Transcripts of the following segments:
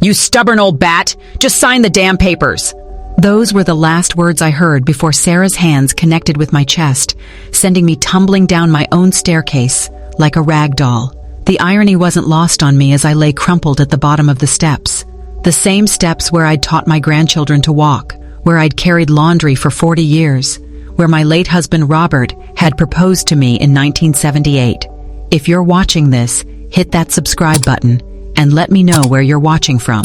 "You stubborn old bat! Just sign the damn papers!" Those were the last words I heard before Sarah's hands connected with my chest, sending me tumbling down my own staircase like a rag doll. The irony wasn't lost on me as I lay crumpled at the bottom of the steps. The same steps where I'd taught my grandchildren to walk, where I'd carried laundry for 40 years, where my late husband Robert had proposed to me in 1978. If you're watching this, hit that subscribe button and let me know where you're watching from.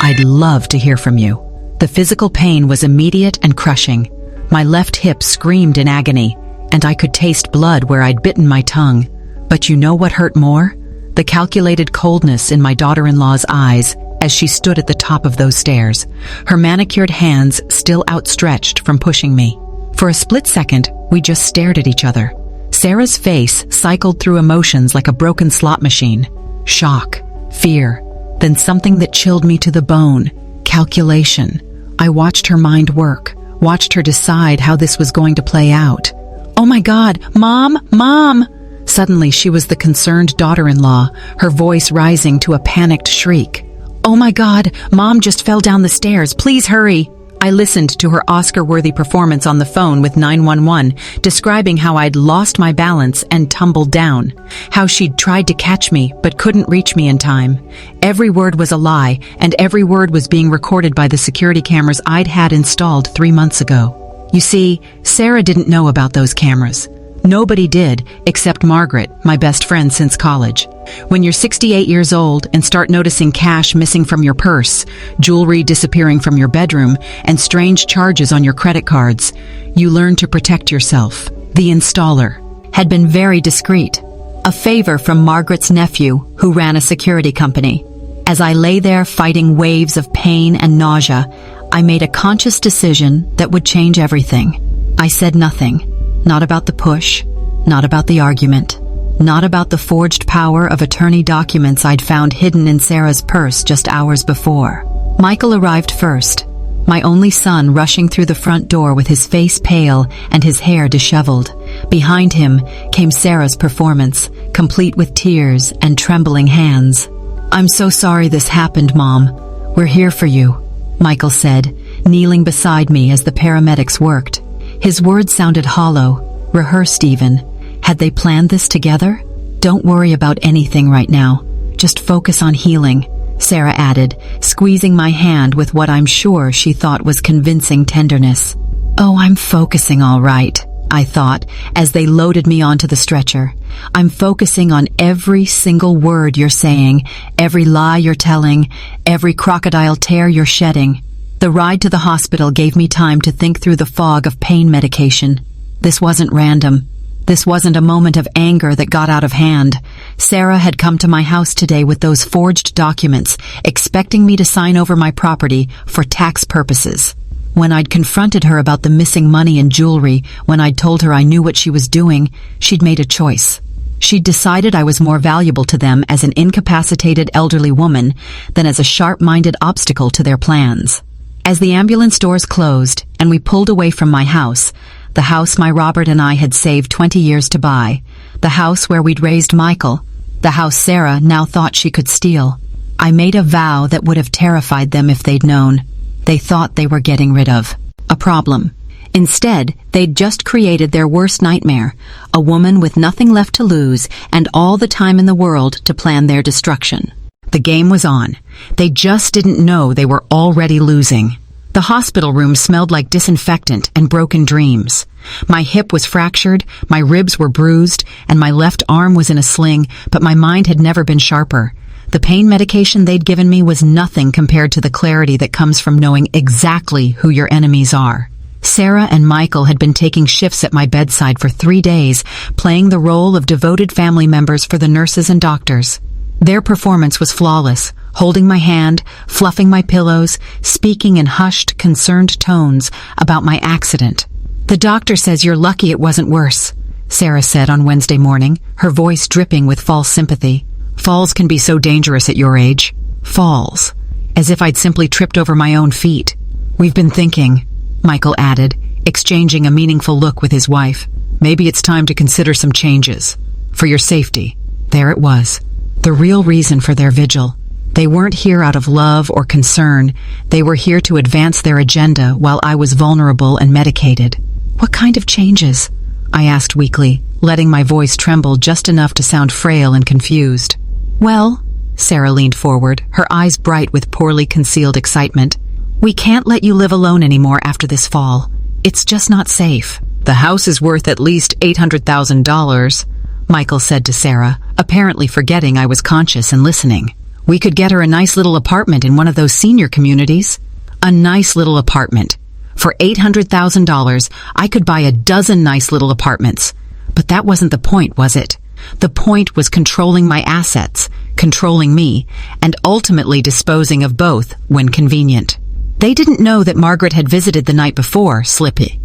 I'd love to hear from you. The physical pain was immediate and crushing. My left hip screamed in agony, and I could taste blood where I'd bitten my tongue. But you know what hurt more? The calculated coldness in my daughter-in-law's eyes as she stood at the top of those stairs, her manicured hands still outstretched from pushing me. For a split second, we just stared at each other. Sarah's face cycled through emotions like a broken slot machine. Shock, fear, then something that chilled me to the bone. Calculation. I watched her mind work, watched her decide how this was going to play out. "Oh my God, Mom, Mom!" Suddenly she was the concerned daughter-in-law, her voice rising to a panicked shriek. "Oh my God, Mom just fell down the stairs, please hurry!" I listened to her Oscar-worthy performance on the phone with 911, describing how I'd lost my balance and tumbled down, how she'd tried to catch me but couldn't reach me in time. Every word was a lie, and every word was being recorded by the security cameras I'd had installed 3 months ago. You see, Sarah didn't know about those cameras. Nobody did, except Margaret, my best friend since college. When you're 68 years old and start noticing cash missing from your purse, jewelry disappearing from your bedroom, and strange charges on your credit cards, you learn to protect yourself. The installer had been very discreet, a favor from Margaret's nephew, who ran a security company. As I lay there fighting waves of pain and nausea, I made a conscious decision that would change everything. I said nothing. Not about the push, not about the argument, not about the forged power of attorney documents I'd found hidden in Sarah's purse just hours before. Michael arrived first, my only son rushing through the front door with his face pale and his hair disheveled. Behind him came Sarah's performance, complete with tears and trembling hands. "I'm so sorry this happened, Mom. We're here for you," Michael said, kneeling beside me as the paramedics worked. His words sounded hollow, rehearsed even. Had they planned this together? "Don't worry about anything right now. Just focus on healing," Sarah added, squeezing my hand with what I'm sure she thought was convincing tenderness. "Oh, I'm focusing all right," I thought, as they loaded me onto the stretcher. "I'm focusing on every single word you're saying, every lie you're telling, every crocodile tear you're shedding." The ride to the hospital gave me time to think through the fog of pain medication. This wasn't random. This wasn't a moment of anger that got out of hand. Sarah had come to my house today with those forged documents, expecting me to sign over my property for tax purposes. When I'd confronted her about the missing money and jewelry, when I'd told her I knew what she was doing, she'd made a choice. She'd decided I was more valuable to them as an incapacitated elderly woman than as a sharp-minded obstacle to their plans. As the ambulance doors closed and we pulled away from my house, the house my Robert and I had saved 20 years to buy, the house where we'd raised Michael, the house Sarah now thought she could steal, I made a vow that would have terrified them if they'd known. They thought they were getting rid of a problem. Instead, they'd just created their worst nightmare, a woman with nothing left to lose and all the time in the world to plan their destruction. The game was on. They just didn't know they were already losing. The hospital room smelled like disinfectant and broken dreams. My hip was fractured, my ribs were bruised, and my left arm was in a sling, but my mind had never been sharper. The pain medication they'd given me was nothing compared to the clarity that comes from knowing exactly who your enemies are. Sarah and Michael had been taking shifts at my bedside for 3 days, playing the role of devoted family members for the nurses and doctors. Their performance was flawless, holding my hand, fluffing my pillows, speaking in hushed, concerned tones about my accident. "The doctor says you're lucky it wasn't worse," Sarah said on Wednesday morning, her voice dripping with false sympathy. "Falls can be so dangerous at your age." Falls. As if I'd simply tripped over my own feet. "We've been thinking," Michael added, exchanging a meaningful look with his wife. "Maybe it's time to consider some changes. For your safety." There it was. The real reason for their vigil. They weren't here out of love or concern. They were here to advance their agenda while I was vulnerable and medicated. What kind of changes? I asked weakly, letting my voice tremble just enough to sound frail and confused. Well, Sarah leaned forward, her eyes bright with poorly concealed excitement. We can't let you live alone anymore after this fall. It's just not safe. The house is worth at least $800,000, Michael said to Sarah, apparently forgetting I was conscious and listening. We could get her a nice little apartment in one of those senior communities. A nice little apartment. For $800,000, I could buy a dozen nice little apartments. But that wasn't the point, was it? The point was controlling my assets, controlling me, and ultimately disposing of both when convenient. They didn't know that Margaret had visited the night before, slipping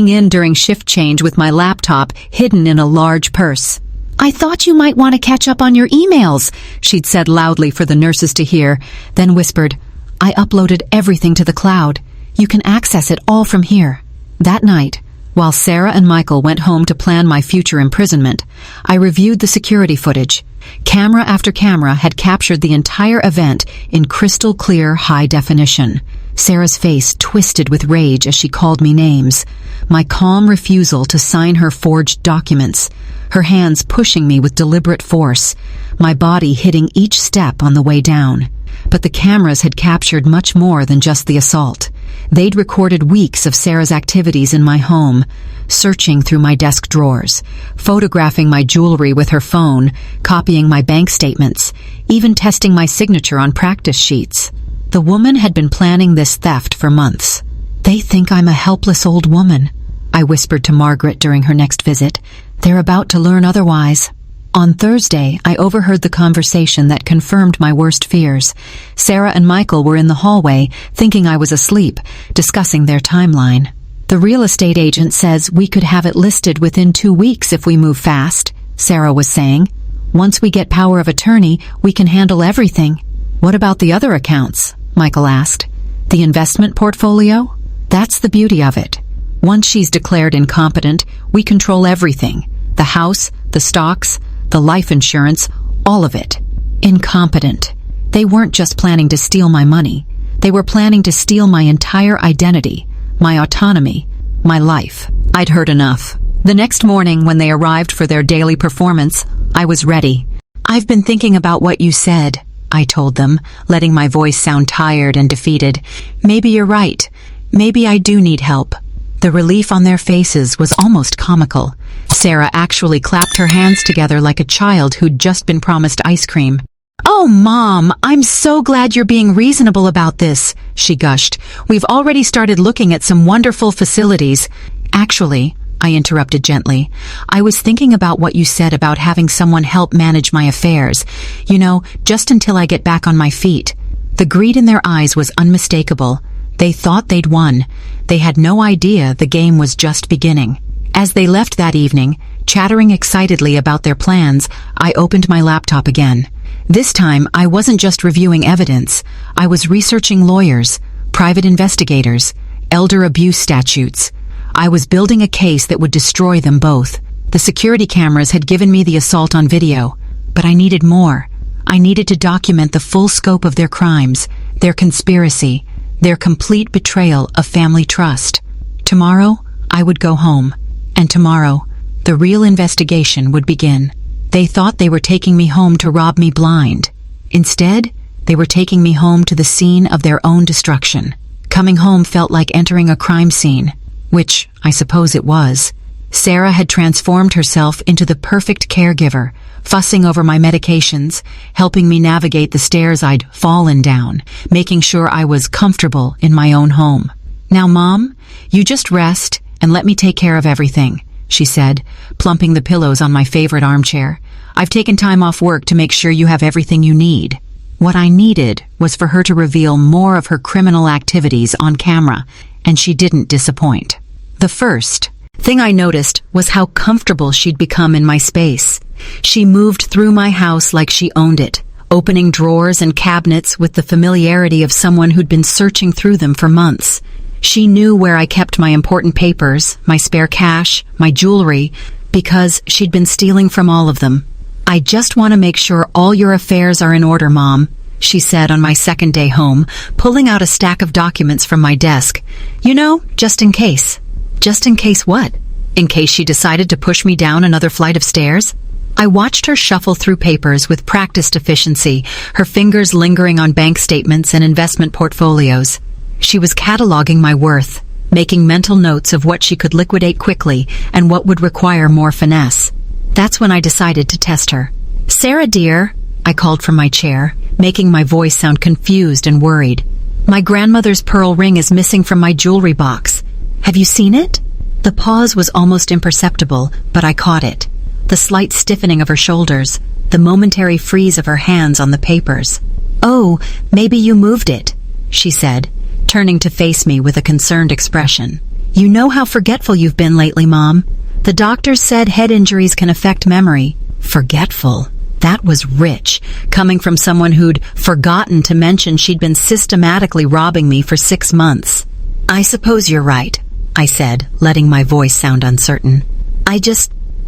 in during shift change with my laptop hidden in a large purse. I thought you might want to catch up on your emails, she'd said loudly for the nurses to hear, then whispered, I uploaded everything to the cloud. You can access it all from here. That night, while Sarah and Michael went home to plan my future imprisonment, I reviewed the security footage. Camera after camera had captured the entire event in crystal clear high definition. Sarah's face twisted with rage as she called me names. My calm refusal to sign her forged documents. Her hands pushing me with deliberate force. My body hitting each step on the way down. But the cameras had captured much more than just the assault. They'd recorded weeks of Sarah's activities in my home, searching through my desk drawers, photographing my jewelry with her phone, copying my bank statements, even testing my signature on practice sheets. The woman had been planning this theft for months. They think I'm a helpless old woman, I whispered to Margaret during her next visit. They're about to learn otherwise. On Thursday, I overheard the conversation that confirmed my worst fears. Sarah and Michael were in the hallway, thinking I was asleep, discussing their timeline. The real estate agent says we could have it listed within 2 weeks if we move fast, Sarah was saying. Once we get power of attorney, we can handle everything. What about the other accounts? Michael asked. The investment portfolio? That's the beauty of it. Once she's declared incompetent, we control everything. The house, the stocks, the life insurance, all of it. Incompetent. They weren't just planning to steal my money. They were planning to steal my entire identity, my autonomy, my life. I'd heard enough. The next morning, when they arrived for their daily performance, I was ready. I've been thinking about what you said, I told them, letting my voice sound tired and defeated. Maybe you're right. Maybe I do need help. The relief on their faces was almost comical. Sarah actually clapped her hands together like a child who'd just been promised ice cream. Oh, Mom, I'm so glad you're being reasonable about this, she gushed. We've already started looking at some wonderful facilities. Actually, I interrupted gently, I was thinking about what you said about having someone help manage my affairs. You know, just until I get back on my feet. The greed in their eyes was unmistakable. They thought they'd won. They had no idea the game was just beginning. As they left that evening, chattering excitedly about their plans, I opened my laptop again. This time, I wasn't just reviewing evidence. I was researching lawyers, private investigators, elder abuse statutes. I was building a case that would destroy them both. The security cameras had given me the assault on video, but I needed more. I needed to document the full scope of their crimes, their conspiracy, their complete betrayal of family trust. Tomorrow, I would go home, and tomorrow, the real investigation would begin. They thought they were taking me home to rob me blind. Instead, they were taking me home to the scene of their own destruction. Coming home felt like entering a crime scene, which I suppose it was. Sarah had transformed herself into the perfect caregiver, fussing over my medications, helping me navigate the stairs I'd fallen down, making sure I was comfortable in my own home. Now, Mom, you just rest and let me take care of everything, she said, plumping the pillows on my favorite armchair. I've taken time off work to make sure you have everything you need. What I needed was for her to reveal more of her criminal activities on camera, and she didn't disappoint. The first thing I noticed was how comfortable she'd become in my space. She moved through my house like she owned it, opening drawers and cabinets with the familiarity of someone who'd been searching through them for months. She knew where I kept my important papers, my spare cash, my jewelry, because she'd been stealing from all of them. I just want to make sure all your affairs are in order, Mom, she said on my second day home, pulling out a stack of documents from my desk. You know, just in case. Just in case what? In case she decided to push me down another flight of stairs? I watched her shuffle through papers with practiced efficiency, her fingers lingering on bank statements and investment portfolios. She was cataloging my worth, making mental notes of what she could liquidate quickly and what would require more finesse. That's when I decided to test her. "Sarah, dear," I called from my chair, making my voice sound confused and worried. "My grandmother's pearl ring is missing from my jewelry box. Have you seen it?" The pause was almost imperceptible, but I caught it. The slight stiffening of her shoulders, the momentary freeze of her hands on the papers. "Oh, maybe you moved it," she said, turning to face me with a concerned expression. "You know how forgetful you've been lately, Mom. The doctors said head injuries can affect memory." Forgetful. That was rich, coming from someone who'd forgotten to mention she'd been systematically robbing me for 6 months. "I suppose you're right," I said, letting my voice sound uncertain.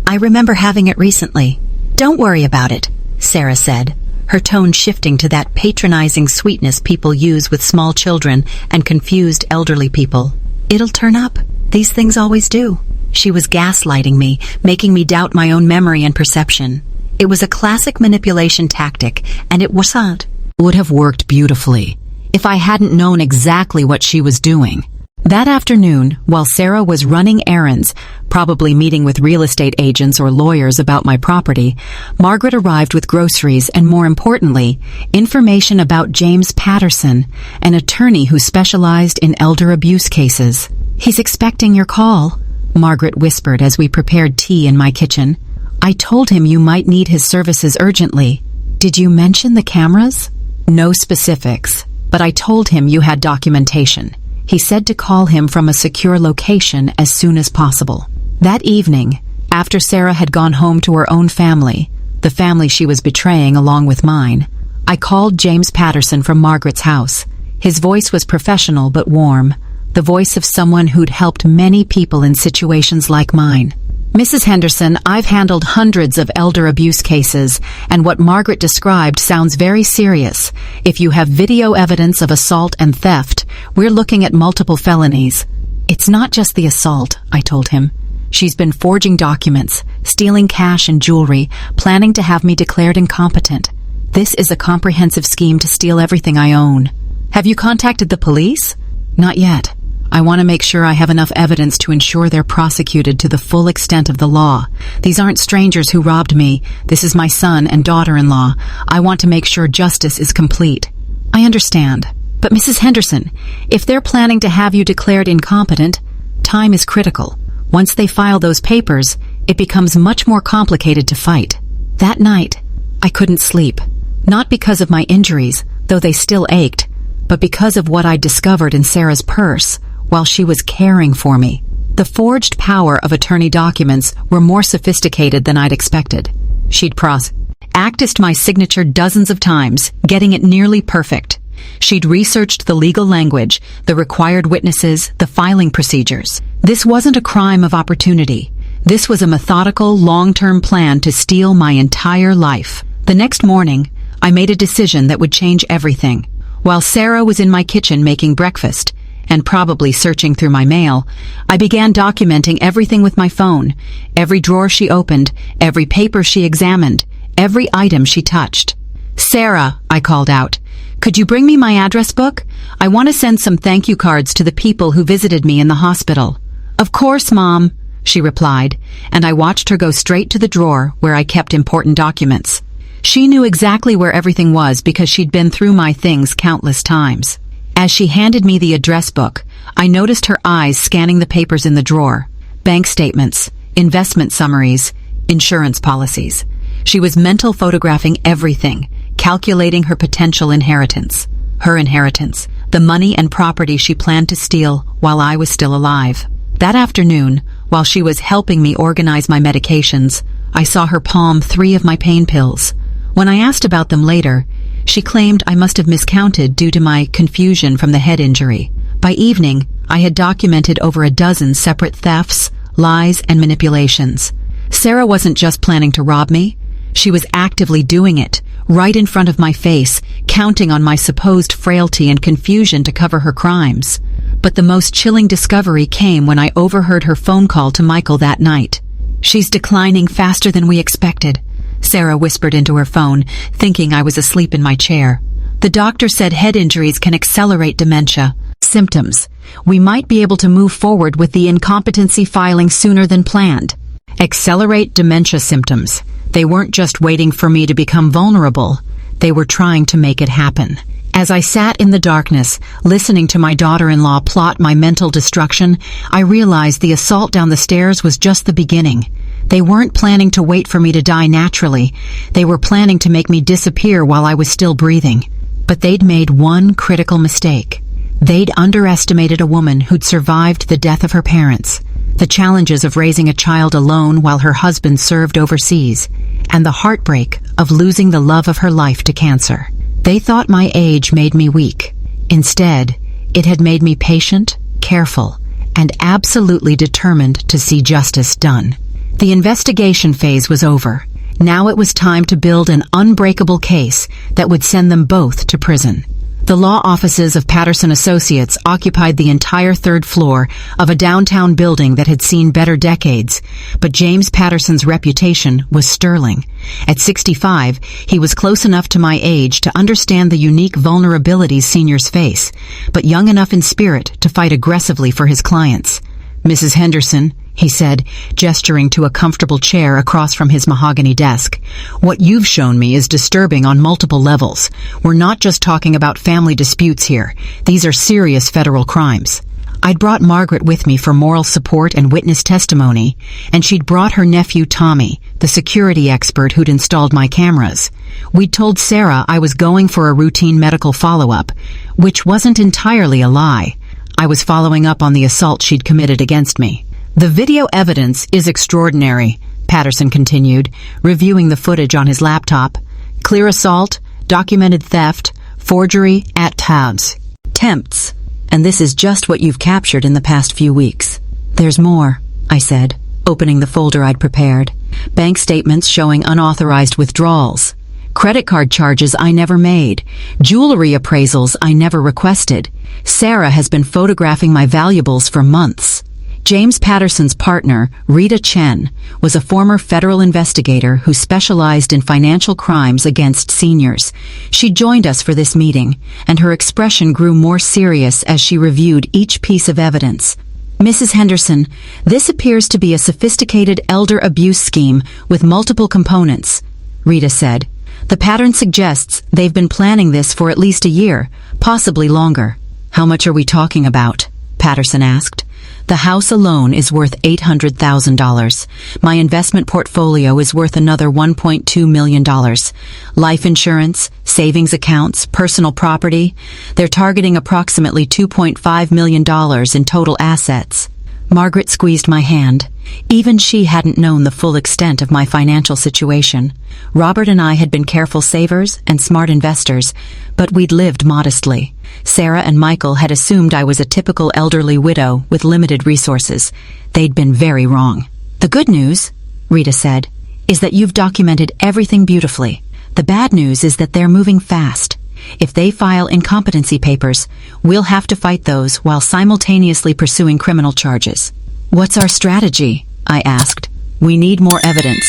I remember having it recently." "Don't worry about it," Sarah said, her tone shifting to that patronizing sweetness people use with small children and confused elderly people. "It'll turn up. These things always do." She was gaslighting me, making me doubt my own memory and perception. It was a classic manipulation tactic, and it would have worked beautifully if I hadn't known exactly what she was doing. That afternoon, while Sarah was running errands, probably meeting with real estate agents or lawyers about my property, Margaret arrived with groceries and, more importantly, information about James Patterson, an attorney who specialized in elder abuse cases. "He's expecting your call," Margaret whispered as we prepared tea in my kitchen. "I told him you might need his services urgently." "Did you mention the cameras?" "No specifics, but I told him you had documentation. He said to call him from a secure location as soon as possible." That evening, after Sarah had gone home to her own family, the family she was betraying along with mine, I called James Patterson from Margaret's house. His voice was professional but warm, the voice of someone who'd helped many people in situations like mine. "Mrs. Henderson, I've handled hundreds of elder abuse cases, and what Margaret described sounds very serious. If you have video evidence of assault and theft, we're looking at multiple felonies." "It's not just the assault," I told him. "She's been forging documents, stealing cash and jewelry, planning to have me declared incompetent. This is a comprehensive scheme to steal everything I own." "Have you contacted the police?" "Not yet. I want to make sure I have enough evidence to ensure they're prosecuted to the full extent of the law. These aren't strangers who robbed me. This is my son and daughter-in-law. I want to make sure justice is complete." "I understand. But Mrs. Henderson, if they're planning to have you declared incompetent, time is critical. Once they file those papers, it becomes much more complicated to fight." That night, I couldn't sleep. Not because of my injuries, though they still ached, but because of what I'd discovered in Sarah's purse while she was caring for me. The forged power of attorney documents were more sophisticated than I'd expected. She'd practiced my signature dozens of times, getting it nearly perfect. She'd researched the legal language, the required witnesses, the filing procedures. This wasn't a crime of opportunity. This was a methodical, long-term plan to steal my entire life. The next morning, I made a decision that would change everything. While Sarah was in my kitchen making breakfast, and probably searching through my mail, I began documenting everything with my phone. Every drawer she opened, every paper she examined, every item she touched. "Sarah," I called out, "could you bring me my address book? I want to send some thank you cards to the people who visited me in the hospital." "Of course, Mom," she replied, and I watched her go straight to the drawer where I kept important documents. She knew exactly where everything was because she'd been through my things countless times. As she handed me the address book, I noticed her eyes scanning the papers in the drawer. Bank statements, investment summaries, insurance policies. She was mental photographing everything, calculating her potential inheritance. Her inheritance, the money and property she planned to steal while I was still alive. That afternoon, while she was helping me organize my medications, I saw her palm 3 of my pain pills. When I asked about them later, she claimed I must have miscounted due to my confusion from the head injury. By evening, I had documented over a dozen separate thefts, lies, and manipulations. Sarah wasn't just planning to rob me. She was actively doing it, right in front of my face, counting on my supposed frailty and confusion to cover her crimes. But the most chilling discovery came when I overheard her phone call to Michael that night. "She's declining faster than we expected," Sarah whispered into her phone, thinking I was asleep in my chair. "The doctor said head injuries can accelerate dementia symptoms. We might be able to move forward with the incompetency filing sooner than planned." Accelerate dementia symptoms. They weren't just waiting for me to become vulnerable. They were trying to make it happen. As I sat in the darkness, listening to my daughter-in-law plot my mental destruction, I realized the assault down the stairs was just the beginning. They weren't planning to wait for me to die naturally. They were planning to make me disappear while I was still breathing. But they'd made one critical mistake. They'd underestimated a woman who'd survived the death of her parents, the challenges of raising a child alone while her husband served overseas, and the heartbreak of losing the love of her life to cancer. They thought my age made me weak. Instead, it had made me patient, careful, and absolutely determined to see justice done. The investigation phase was over. Now it was time to build an unbreakable case that would send them both to prison. The law offices of Patterson Associates occupied the entire third floor of a downtown building that had seen better decades, but James Patterson's reputation was sterling. At 65, he was close enough to my age to understand the unique vulnerabilities seniors face, but young enough in spirit to fight aggressively for his clients. "Mrs. Henderson," he said, gesturing to a comfortable chair across from his mahogany desk, "what you've shown me is disturbing on multiple levels. We're not just talking about family disputes here. These are serious federal crimes." I'd brought Margaret with me for moral support and witness testimony, and she'd brought her nephew Tommy, the security expert who'd installed my cameras. We'd told Sarah I was going for a routine medical follow-up, which wasn't entirely a lie. I was following up on the assault she'd committed against me. "The video evidence is extraordinary," Patterson continued, reviewing the footage on his laptop. "Clear assault, documented theft, forgery at tabs. Tempts. And this is just what you've captured in the past few weeks." "There's more," I said, opening the folder I'd prepared. "Bank statements showing unauthorized withdrawals. Credit card charges I never made. Jewelry appraisals I never requested. Sarah has been photographing my valuables for months." James Patterson's partner, Rita Chen, was a former federal investigator who specialized in financial crimes against seniors. She joined us for this meeting, and her expression grew more serious as she reviewed each piece of evidence. "Mrs. Henderson, this appears to be a sophisticated elder abuse scheme with multiple components," Rita said. "The pattern suggests they've been planning this for at least a year, possibly longer." "How much are we talking about?" Patterson asked. "The house alone is worth $800,000. My investment portfolio is worth another $1.2 million. Life insurance, savings accounts, personal property. They're targeting approximately $2.5 million in total assets." Margaret squeezed my hand. Even she hadn't known the full extent of my financial situation. Robert and I had been careful savers and smart investors, but we'd lived modestly. Sarah and Michael had assumed I was a typical elderly widow with limited resources. They'd been very wrong. "The good news," Rita said, "is that you've documented everything beautifully. The bad news is that they're moving fast. If they file incompetency papers, we'll have to fight those while simultaneously pursuing criminal charges." "What's our strategy?" I asked. "We need more evidence,"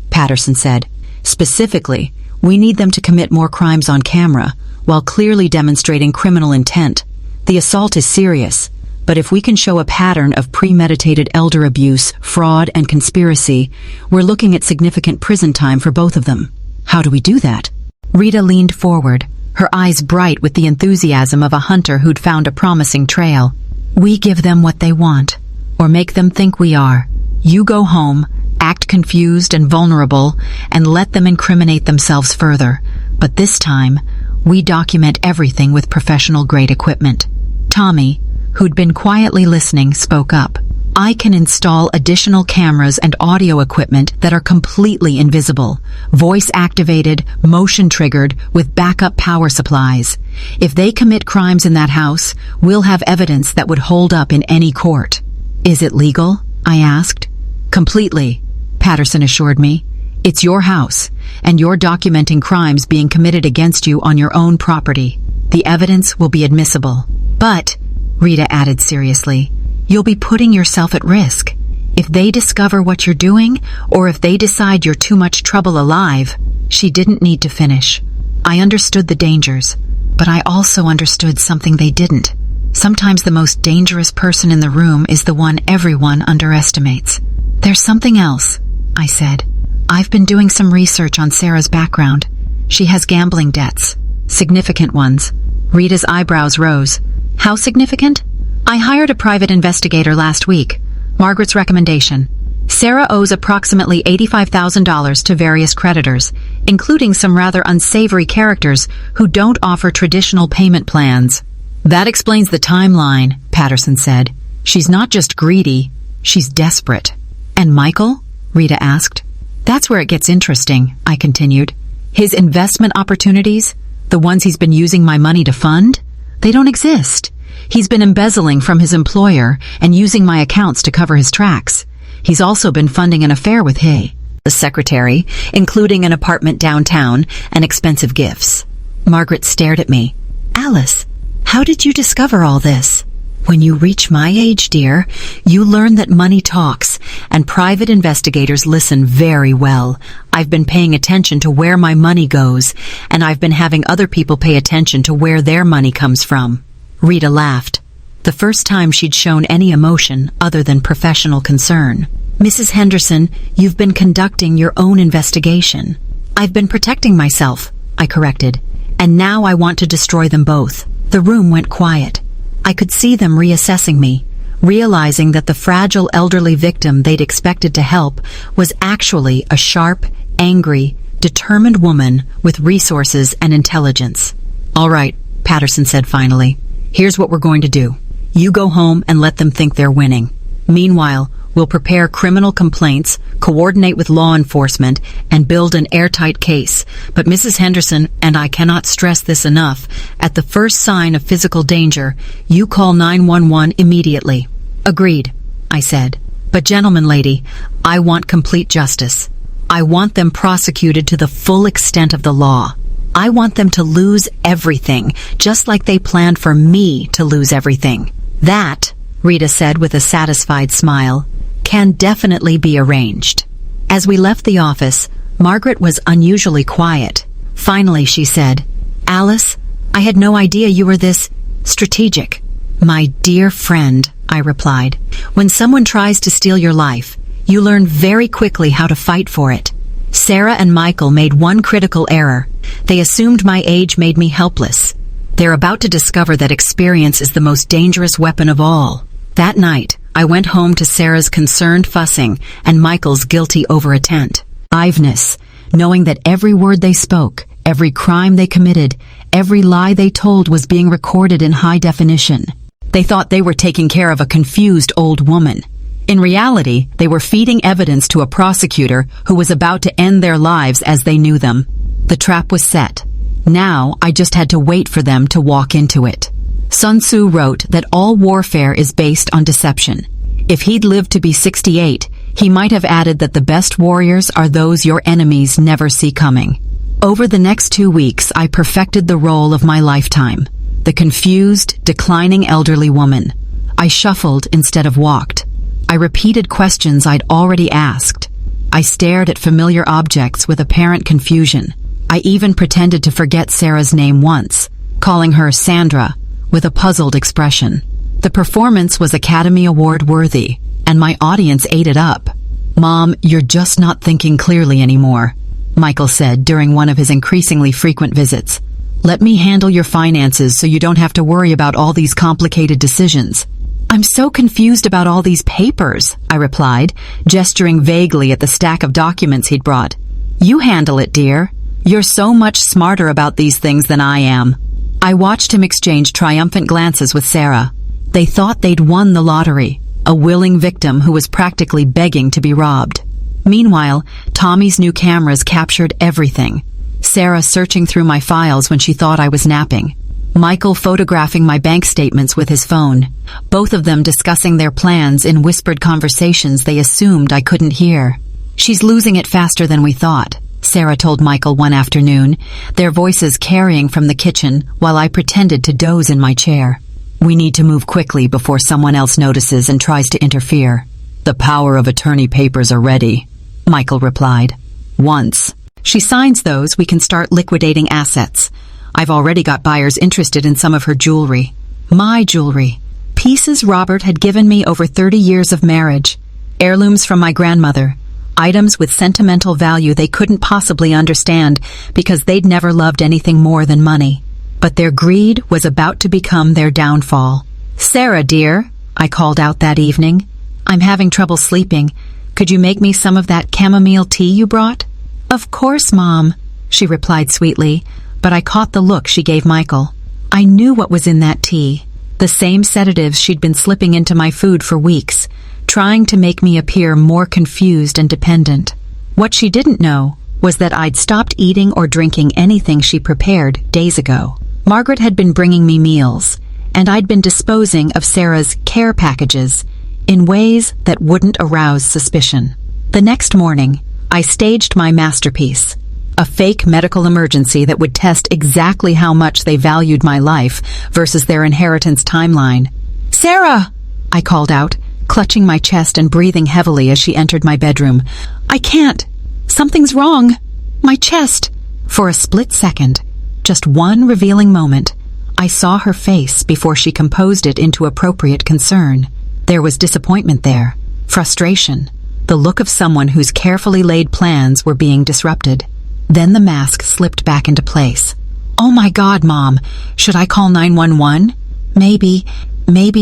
Patterson said. "Specifically, we need them to commit more crimes on camera, while clearly demonstrating criminal intent. The assault is serious, but if we can show a pattern of premeditated elder abuse, fraud, and conspiracy, we're looking at significant prison time for both of them." "How do we do that?" Rita leaned forward, her eyes bright with the enthusiasm of a hunter who'd found a promising trail. "We give them what they want, or make them think we are. You go home, act confused and vulnerable, and let them incriminate themselves further. But this time, we document everything with professional-grade equipment." Tommy, who'd been quietly listening, spoke up. "I can install additional cameras and audio equipment that are completely invisible, voice-activated, motion-triggered, with backup power supplies. If they commit crimes in that house, we'll have evidence that would hold up in any court." "Is it legal?" I asked. "Completely," Patterson assured me. It's your house, and you're documenting crimes being committed against you on your own property. The evidence will be admissible. But, Rita added seriously, you'll be putting yourself at risk. If they discover what you're doing, or if they decide you're too much trouble alive. She didn't need to finish. I understood the dangers, but I also understood something they didn't. Sometimes the most dangerous person in the room is the one everyone underestimates. There's something else, I said. I've been doing some research on Sarah's background. She has gambling debts. Significant ones. Rita's eyebrows rose. How significant? I hired a private investigator last week. Margaret's recommendation. Sarah owes approximately $85,000 to various creditors, including some rather unsavory characters who don't offer traditional payment plans. That explains the timeline, Patterson said. She's not just greedy, she's desperate. And Michael? Rita asked. That's where it gets interesting, I continued. His investment opportunities, the ones he's been using my money to fund, they don't exist. He's been embezzling from his employer and using my accounts to cover his tracks. He's also been funding an affair with Hay, the secretary, including an apartment downtown and expensive gifts. Margaret stared at me. Alice, how did you discover all this? When you reach my age, dear, you learn that money talks, and private investigators listen very well. I've been paying attention to where my money goes, and I've been having other people pay attention to where their money comes from. Rita laughed. The first time she'd shown any emotion other than professional concern. Mrs. Henderson, you've been conducting your own investigation. I've been protecting myself, I corrected, and now I want to destroy them both. The room went quiet. I could see them reassessing me, realizing that the fragile elderly victim they'd expected to help was actually a sharp, angry, determined woman with resources and intelligence. All right, Patterson said finally. Here's what we're going to do. You go home and let them think they're winning. Meanwhile, we'll prepare criminal complaints, coordinate with law enforcement, and build an airtight case. But Mrs. Henderson, and I cannot stress this enough, at the first sign of physical danger, you call 911 immediately. Agreed, I said. But gentlemen, lady, I want complete justice. I want them prosecuted to the full extent of the law. I want them to lose everything, just like they planned for me to lose everything. That, Rita said with a satisfied smile, can definitely be arranged. As we left the office, Margaret was unusually quiet. Finally, she said, Alice, I had no idea you were this strategic. My dear friend, I replied, when someone tries to steal your life, you learn very quickly how to fight for it. Sarah and Michael made one critical error. They assumed my age made me helpless. They're about to discover that experience is the most dangerous weapon of all. That night, I went home to Sarah's concerned fussing and Michael's guilty over-attentiveness, knowing that every word they spoke, every crime they committed, every lie they told was being recorded in high definition. They thought they were taking care of a confused old woman. In reality, they were feeding evidence to a prosecutor who was about to end their lives as they knew them. The trap was set. Now, I just had to wait for them to walk into it. Sun Tzu wrote that all warfare is based on deception. If he'd lived to be 68, he might have added that the best warriors are those your enemies never see coming. Over the next 2 weeks, I perfected the role of my lifetime, the confused, declining elderly woman. I shuffled instead of walked. I repeated questions I'd already asked. I stared at familiar objects with apparent confusion. I even pretended to forget Sarah's name once, calling her Sandra, with a puzzled expression. The performance was Academy Award worthy, and my audience ate it up. Mom, you're just not thinking clearly anymore, Michael said during one of his increasingly frequent visits. Let me handle your finances so you don't have to worry about all these complicated decisions. I'm so confused about all these papers, I replied, gesturing vaguely at the stack of documents he'd brought. You handle it, dear. You're so much smarter about these things than I am. I watched him exchange triumphant glances with Sarah. They thought they'd won the lottery, a willing victim who was practically begging to be robbed. Meanwhile, Tommy's new cameras captured everything. Sarah searching through my files when she thought I was napping. Michael photographing my bank statements with his phone, both of them discussing their plans in whispered conversations they assumed I couldn't hear. "She's losing it faster than we thought," Sarah told Michael one afternoon, their voices carrying from the kitchen while I pretended to doze in my chair. "We need to move quickly before someone else notices and tries to interfere." "The power of attorney papers are ready," Michael replied. "Once she signs those, we can start liquidating assets. I've already got buyers interested in some of her jewelry." My jewelry. Pieces Robert had given me over 30 years of marriage. Heirlooms from my grandmother. Items with sentimental value they couldn't possibly understand because they'd never loved anything more than money. But their greed was about to become their downfall. "Sarah, dear," I called out that evening, "I'm having trouble sleeping. Could you make me some of that chamomile tea you brought?" "Of course, Mom," she replied sweetly, but I caught the look she gave Michael. I knew what was in that tea. The same sedatives she'd been slipping into my food for weeks, trying to make me appear more confused and dependent. What she didn't know was that I'd stopped eating or drinking anything she prepared days ago. Margaret had been bringing me meals, and I'd been disposing of Sarah's care packages in ways that wouldn't arouse suspicion. The next morning, I staged my masterpiece, a fake medical emergency that would test exactly how much they valued my life versus their inheritance timeline. "Sarah!" I called out, clutching my chest and breathing heavily as she entered my bedroom. "I can't. Something's wrong. My chest." For a split second, just one revealing moment, I saw her face before she composed it into appropriate concern. There was disappointment there, frustration, the look of someone whose carefully laid plans were being disrupted. Then the mask slipped back into place. "Oh my God, Mom, should I call 911? Maybe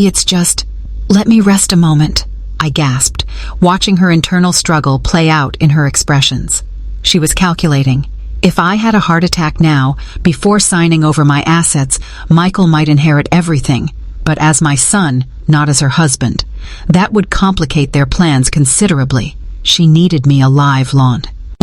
it's just, let me rest a moment," I gasped, watching her internal struggle play out in her expressions. She was calculating. If I had a heart attack now, before signing over my assets, Michael might inherit everything, but as my son, not as her husband. That would complicate their plans considerably. She needed me alive, Lon.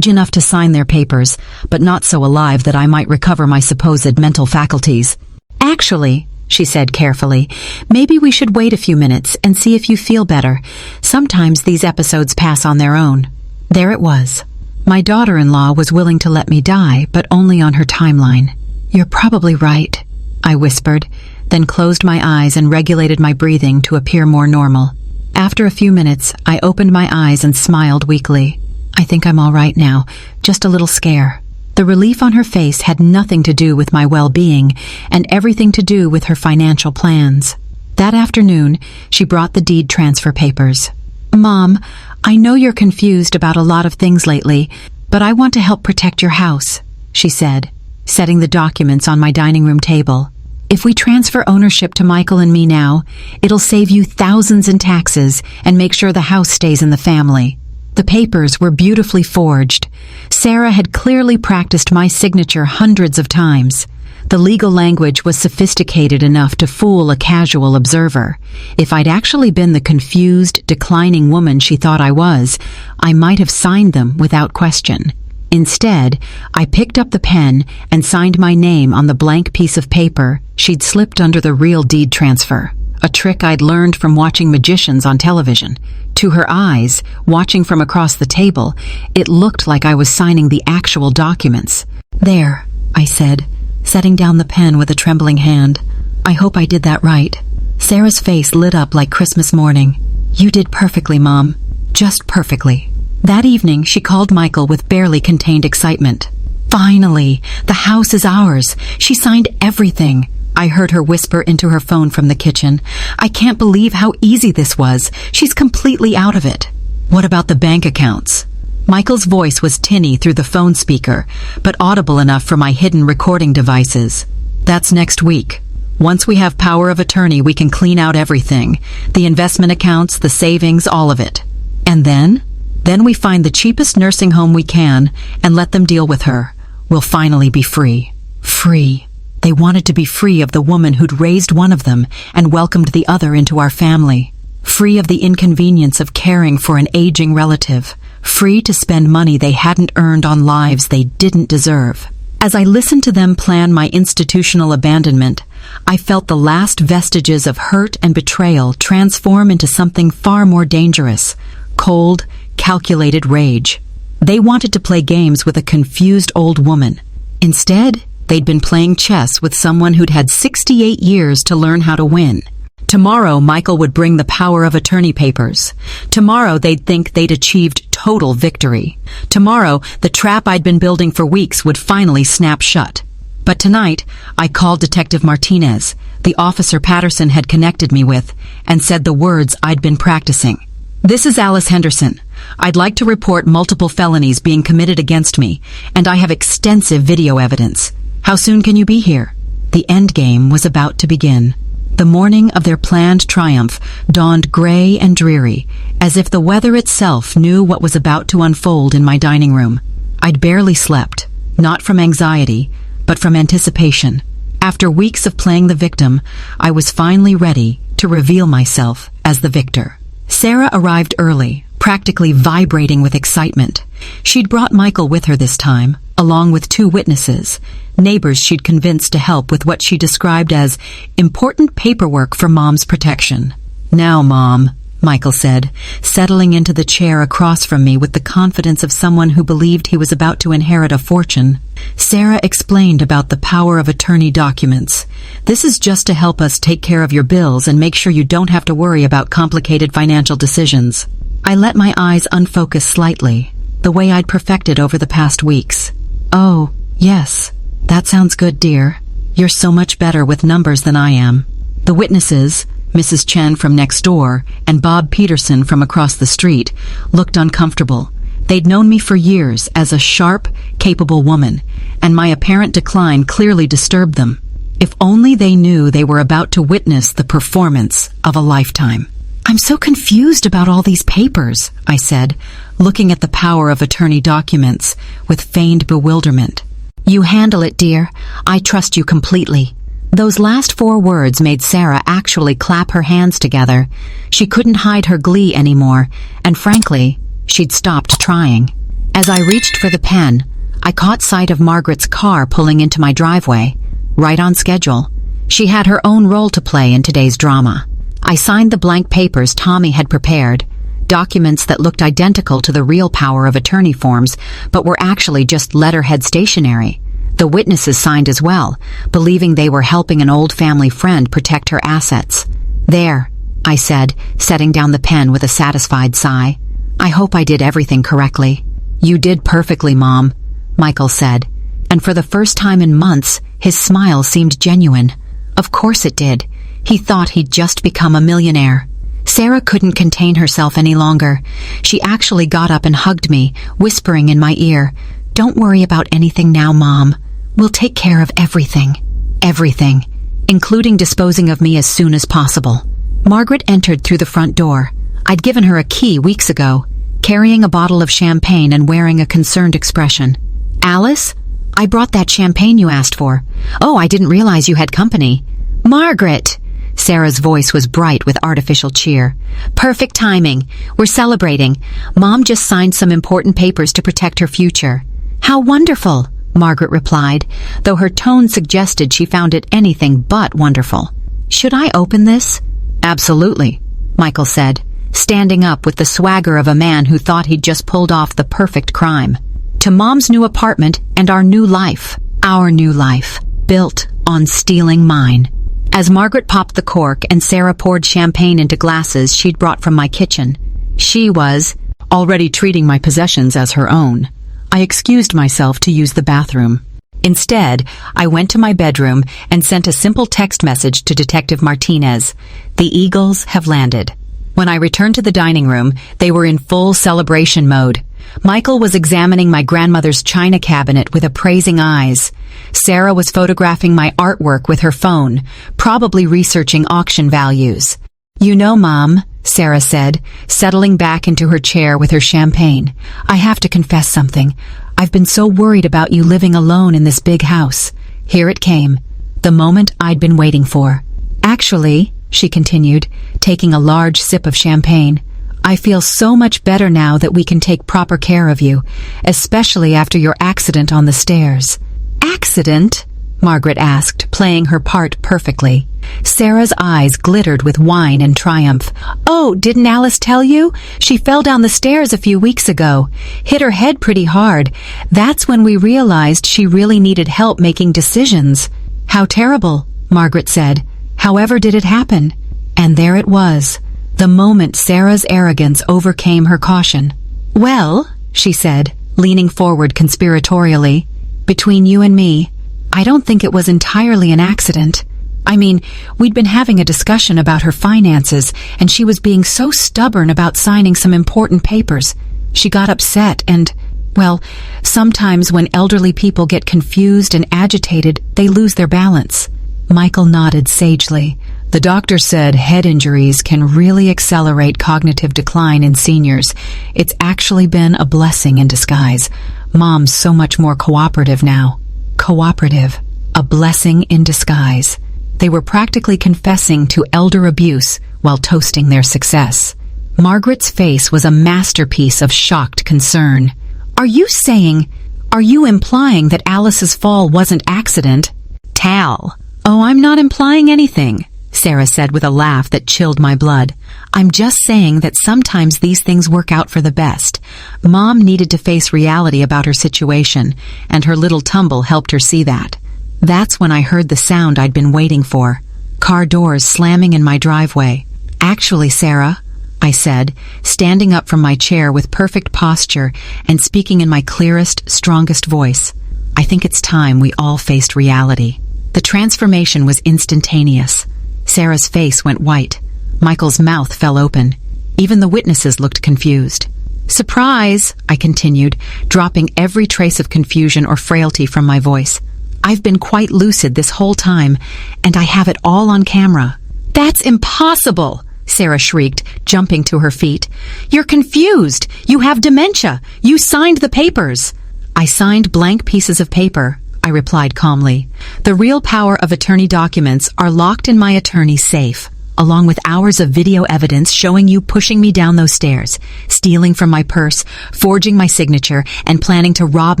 Enough to sign their papers, but not so alive that I might recover my supposed mental faculties. "Actually," she said carefully, "maybe we should wait a few minutes and see if you feel better. Sometimes these episodes pass on their own." There it was. My daughter-in-law was willing to let me die, but only on her timeline. "You're probably right," I whispered, then closed my eyes and regulated my breathing to appear more normal. After a few minutes, I opened my eyes and smiled weakly. "I think I'm all right now, just a little scare." The relief on her face had nothing to do with my well-being and everything to do with her financial plans. That afternoon, she brought the deed transfer papers. "Mom, I know you're confused about a lot of things lately, but I want to help protect your house," she said, setting the documents on my dining room table. "If we transfer ownership to Michael and me now, it'll save you thousands in taxes and make sure the house stays in the family." The papers were beautifully forged. Sarah had clearly practiced my signature hundreds of times. The legal language was sophisticated enough to fool a casual observer. If I'd actually been the confused, declining woman she thought I was, I might have signed them without question. Instead, I picked up the pen and signed my name on the blank piece of paper she'd slipped under the real deed transfer, a trick I'd learned from watching magicians on television. To her eyes, watching from across the table, it looked like I was signing the actual documents. "There," I said, setting down the pen with a trembling hand. "I hope I did that right." Sarah's face lit up like Christmas morning. "You did perfectly, Mom. Just perfectly." That evening, she called Michael with barely contained excitement. "Finally! The house is ours. She signed everything." I heard her whisper into her phone from the kitchen. "I can't believe how easy this was. She's completely out of it." "What about the bank accounts?" Michael's voice was tinny through the phone speaker, but audible enough for my hidden recording devices. "That's next week. Once we have power of attorney, we can clean out everything. The investment accounts, the savings, all of it. And then? Then we find the cheapest nursing home we can and let them deal with her. We'll finally be free." Free. They wanted to be free of the woman who'd raised one of them and welcomed the other into our family. Free of the inconvenience of caring for an aging relative. Free to spend money they hadn't earned on lives they didn't deserve. As I listened to them plan my institutional abandonment, I felt the last vestiges of hurt and betrayal transform into something far more dangerous. Cold, calculated rage. They wanted to play games with a confused old woman. Instead, they'd been playing chess with someone who'd had 68 years to learn how to win. Tomorrow, Michael would bring the power of attorney papers. Tomorrow, they'd think they'd achieved total victory. Tomorrow, the trap I'd been building for weeks would finally snap shut. But tonight, I called Detective Martinez, the officer Patterson had connected me with, and said the words I'd been practicing. "This is Alice Henderson. I'd like to report multiple felonies being committed against me, and I have extensive video evidence. How soon can you be here?" The endgame was about to begin. The morning of their planned triumph dawned gray and dreary, as if the weather itself knew what was about to unfold in my dining room. I'd barely slept, not from anxiety, but from anticipation. After weeks of playing the victim, I was finally ready to reveal myself as the victor. Sarah arrived early, practically vibrating with excitement. She'd brought Michael with her this time, along with 2 witnesses, neighbors she'd convinced to help with what she described as important paperwork for Mom's protection. "Now, Mom," Michael said, settling into the chair across from me with the confidence of someone who believed he was about to inherit a fortune. Sarah explained about the power of attorney documents. "This is just to help us take care of your bills and make sure you don't have to worry about complicated financial decisions." I let my eyes unfocus slightly, the way I'd perfected over the past weeks. "Oh, yes, that sounds good, dear. You're so much better with numbers than I am." The witnesses, Mrs. Chen from next door and Bob Peterson from across the street, looked uncomfortable. They'd known me for years as a sharp, capable woman, and my apparent decline clearly disturbed them. If only they knew they were about to witness the performance of a lifetime. "I'm so confused about all these papers," I said, looking at the power of attorney documents with feigned bewilderment. "You handle it, dear. I trust you completely." Those last 4 words made Sarah actually clap her hands together. She couldn't hide her glee anymore, and frankly, she'd stopped trying. As I reached for the pen, I caught sight of Margaret's car pulling into my driveway, right on schedule. She had her own role to play in today's drama. I signed the blank papers Tommy had prepared, documents that looked identical to the real power of attorney forms, but were actually just letterhead stationery. The witnesses signed as well, believing they were helping an old family friend protect her assets. "There," I said, setting down the pen with a satisfied sigh. "I hope I did everything correctly." "You did perfectly, Mom," Michael said, and for the first time in months, his smile seemed genuine. Of course it did. He thought he'd just become a millionaire. Sarah couldn't contain herself any longer. She actually got up and hugged me, whispering in my ear, "Don't worry about anything now, Mom. We'll take care of everything. Everything, including disposing of me as soon as possible." Margaret entered through the front door. I'd given her a key weeks ago, carrying a bottle of champagne and wearing a concerned expression. "Alice, I brought that champagne you asked for. Oh, I didn't realize you had company." "Margaret!" Sarah's voice was bright with artificial cheer. "Perfect timing. We're celebrating. Mom just signed some important papers to protect her future." "How wonderful," Margaret replied, though her tone suggested she found it anything but wonderful. "Should I open this?" "Absolutely," Michael said, standing up with the swagger of a man who thought he'd just pulled off the perfect crime. "To Mom's new apartment and our new life. Our new life, built on stealing mine." As Margaret popped the cork and Sarah poured champagne into glasses she'd brought from my kitchen, she was already treating my possessions as her own. I excused myself to use the bathroom. Instead, I went to my bedroom and sent a simple text message to Detective Martinez. "The Eagles have landed." When I returned to the dining room, they were in full celebration mode. Michael was examining my grandmother's china cabinet with appraising eyes. Sarah was photographing my artwork with her phone, probably researching auction values. "You know, Mom," Sarah said, settling back into her chair with her champagne, "I have to confess something. I've been so worried about you living alone in this big house." Here it came, the moment I'd been waiting for. "Actually," she continued, taking a large sip of champagne, "I feel so much better now that we can take proper care of you, especially after your accident on the stairs." "Accident?" Margaret asked, playing her part perfectly. Sarah's eyes glittered with wine and triumph. "Oh, didn't Alice tell you? She fell down the stairs a few weeks ago. Hit her head pretty hard. That's when we realized she really needed help making decisions." "How terrible," Margaret said. "However did it happen?" And there it was, the moment Sarah's arrogance overcame her caution. "Well," she said, leaning forward conspiratorially, "between you and me, I don't think it was entirely an accident. I mean, we'd been having a discussion about her finances, and she was being so stubborn about signing some important papers. She got upset and, well, sometimes when elderly people get confused and agitated, they lose their balance." Michael nodded sagely. "The doctor said head injuries can really accelerate cognitive decline in seniors. It's actually been a blessing in disguise. Mom's so much more cooperative now." Cooperative. A blessing in disguise. They were practically confessing to elder abuse while toasting their success. Margaret's face was a masterpiece of shocked concern. Are you implying that Alice's fall wasn't accident?" "Tal." "Oh, I'm not implying anything," Sarah said with a laugh that chilled my blood. "I'm just saying that sometimes these things work out for the best. Mom needed to face reality about her situation, and her little tumble helped her see that. That's when I heard the sound I'd been waiting for. Car doors slamming in my driveway. Actually, Sarah," I said, standing up from my chair with perfect posture and speaking in my clearest, strongest voice, "I think it's time we all faced reality." The transformation was instantaneous. Sarah's face went white. Michael's mouth fell open. Even the witnesses looked confused. "Surprise," I continued, dropping every trace of confusion or frailty from my voice. "I've been quite lucid this whole time, and I have it all on camera." "That's impossible," Sarah shrieked, jumping to her feet. "You're confused. You have dementia. You signed the papers." "I signed blank pieces of paper," I replied calmly. "The real power of attorney documents are locked in my attorney's safe, along with hours of video evidence showing you pushing me down those stairs, stealing from my purse, forging my signature, and planning to rob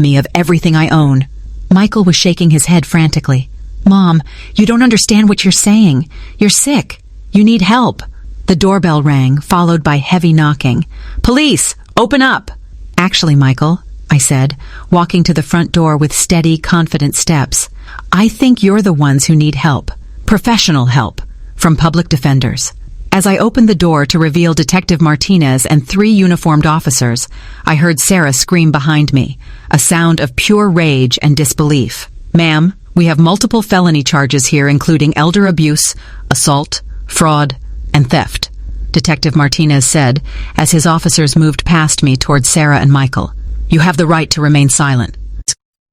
me of everything I own." Michael was shaking his head frantically. "Mom, you don't understand what you're saying. You're sick. You need help." The doorbell rang, followed by heavy knocking. "Police, open up!" "Actually, Michael," I said, walking to the front door with steady, confident steps, "I think you're the ones who need help. Professional help. From public defenders." As I opened the door to reveal Detective Martinez and 3 uniformed officers, I heard Sarah scream behind me, a sound of pure rage and disbelief. "Ma'am, we have multiple felony charges here including elder abuse, assault, fraud, and theft," Detective Martinez said as his officers moved past me toward Sarah and Michael. "You have the right to remain silent."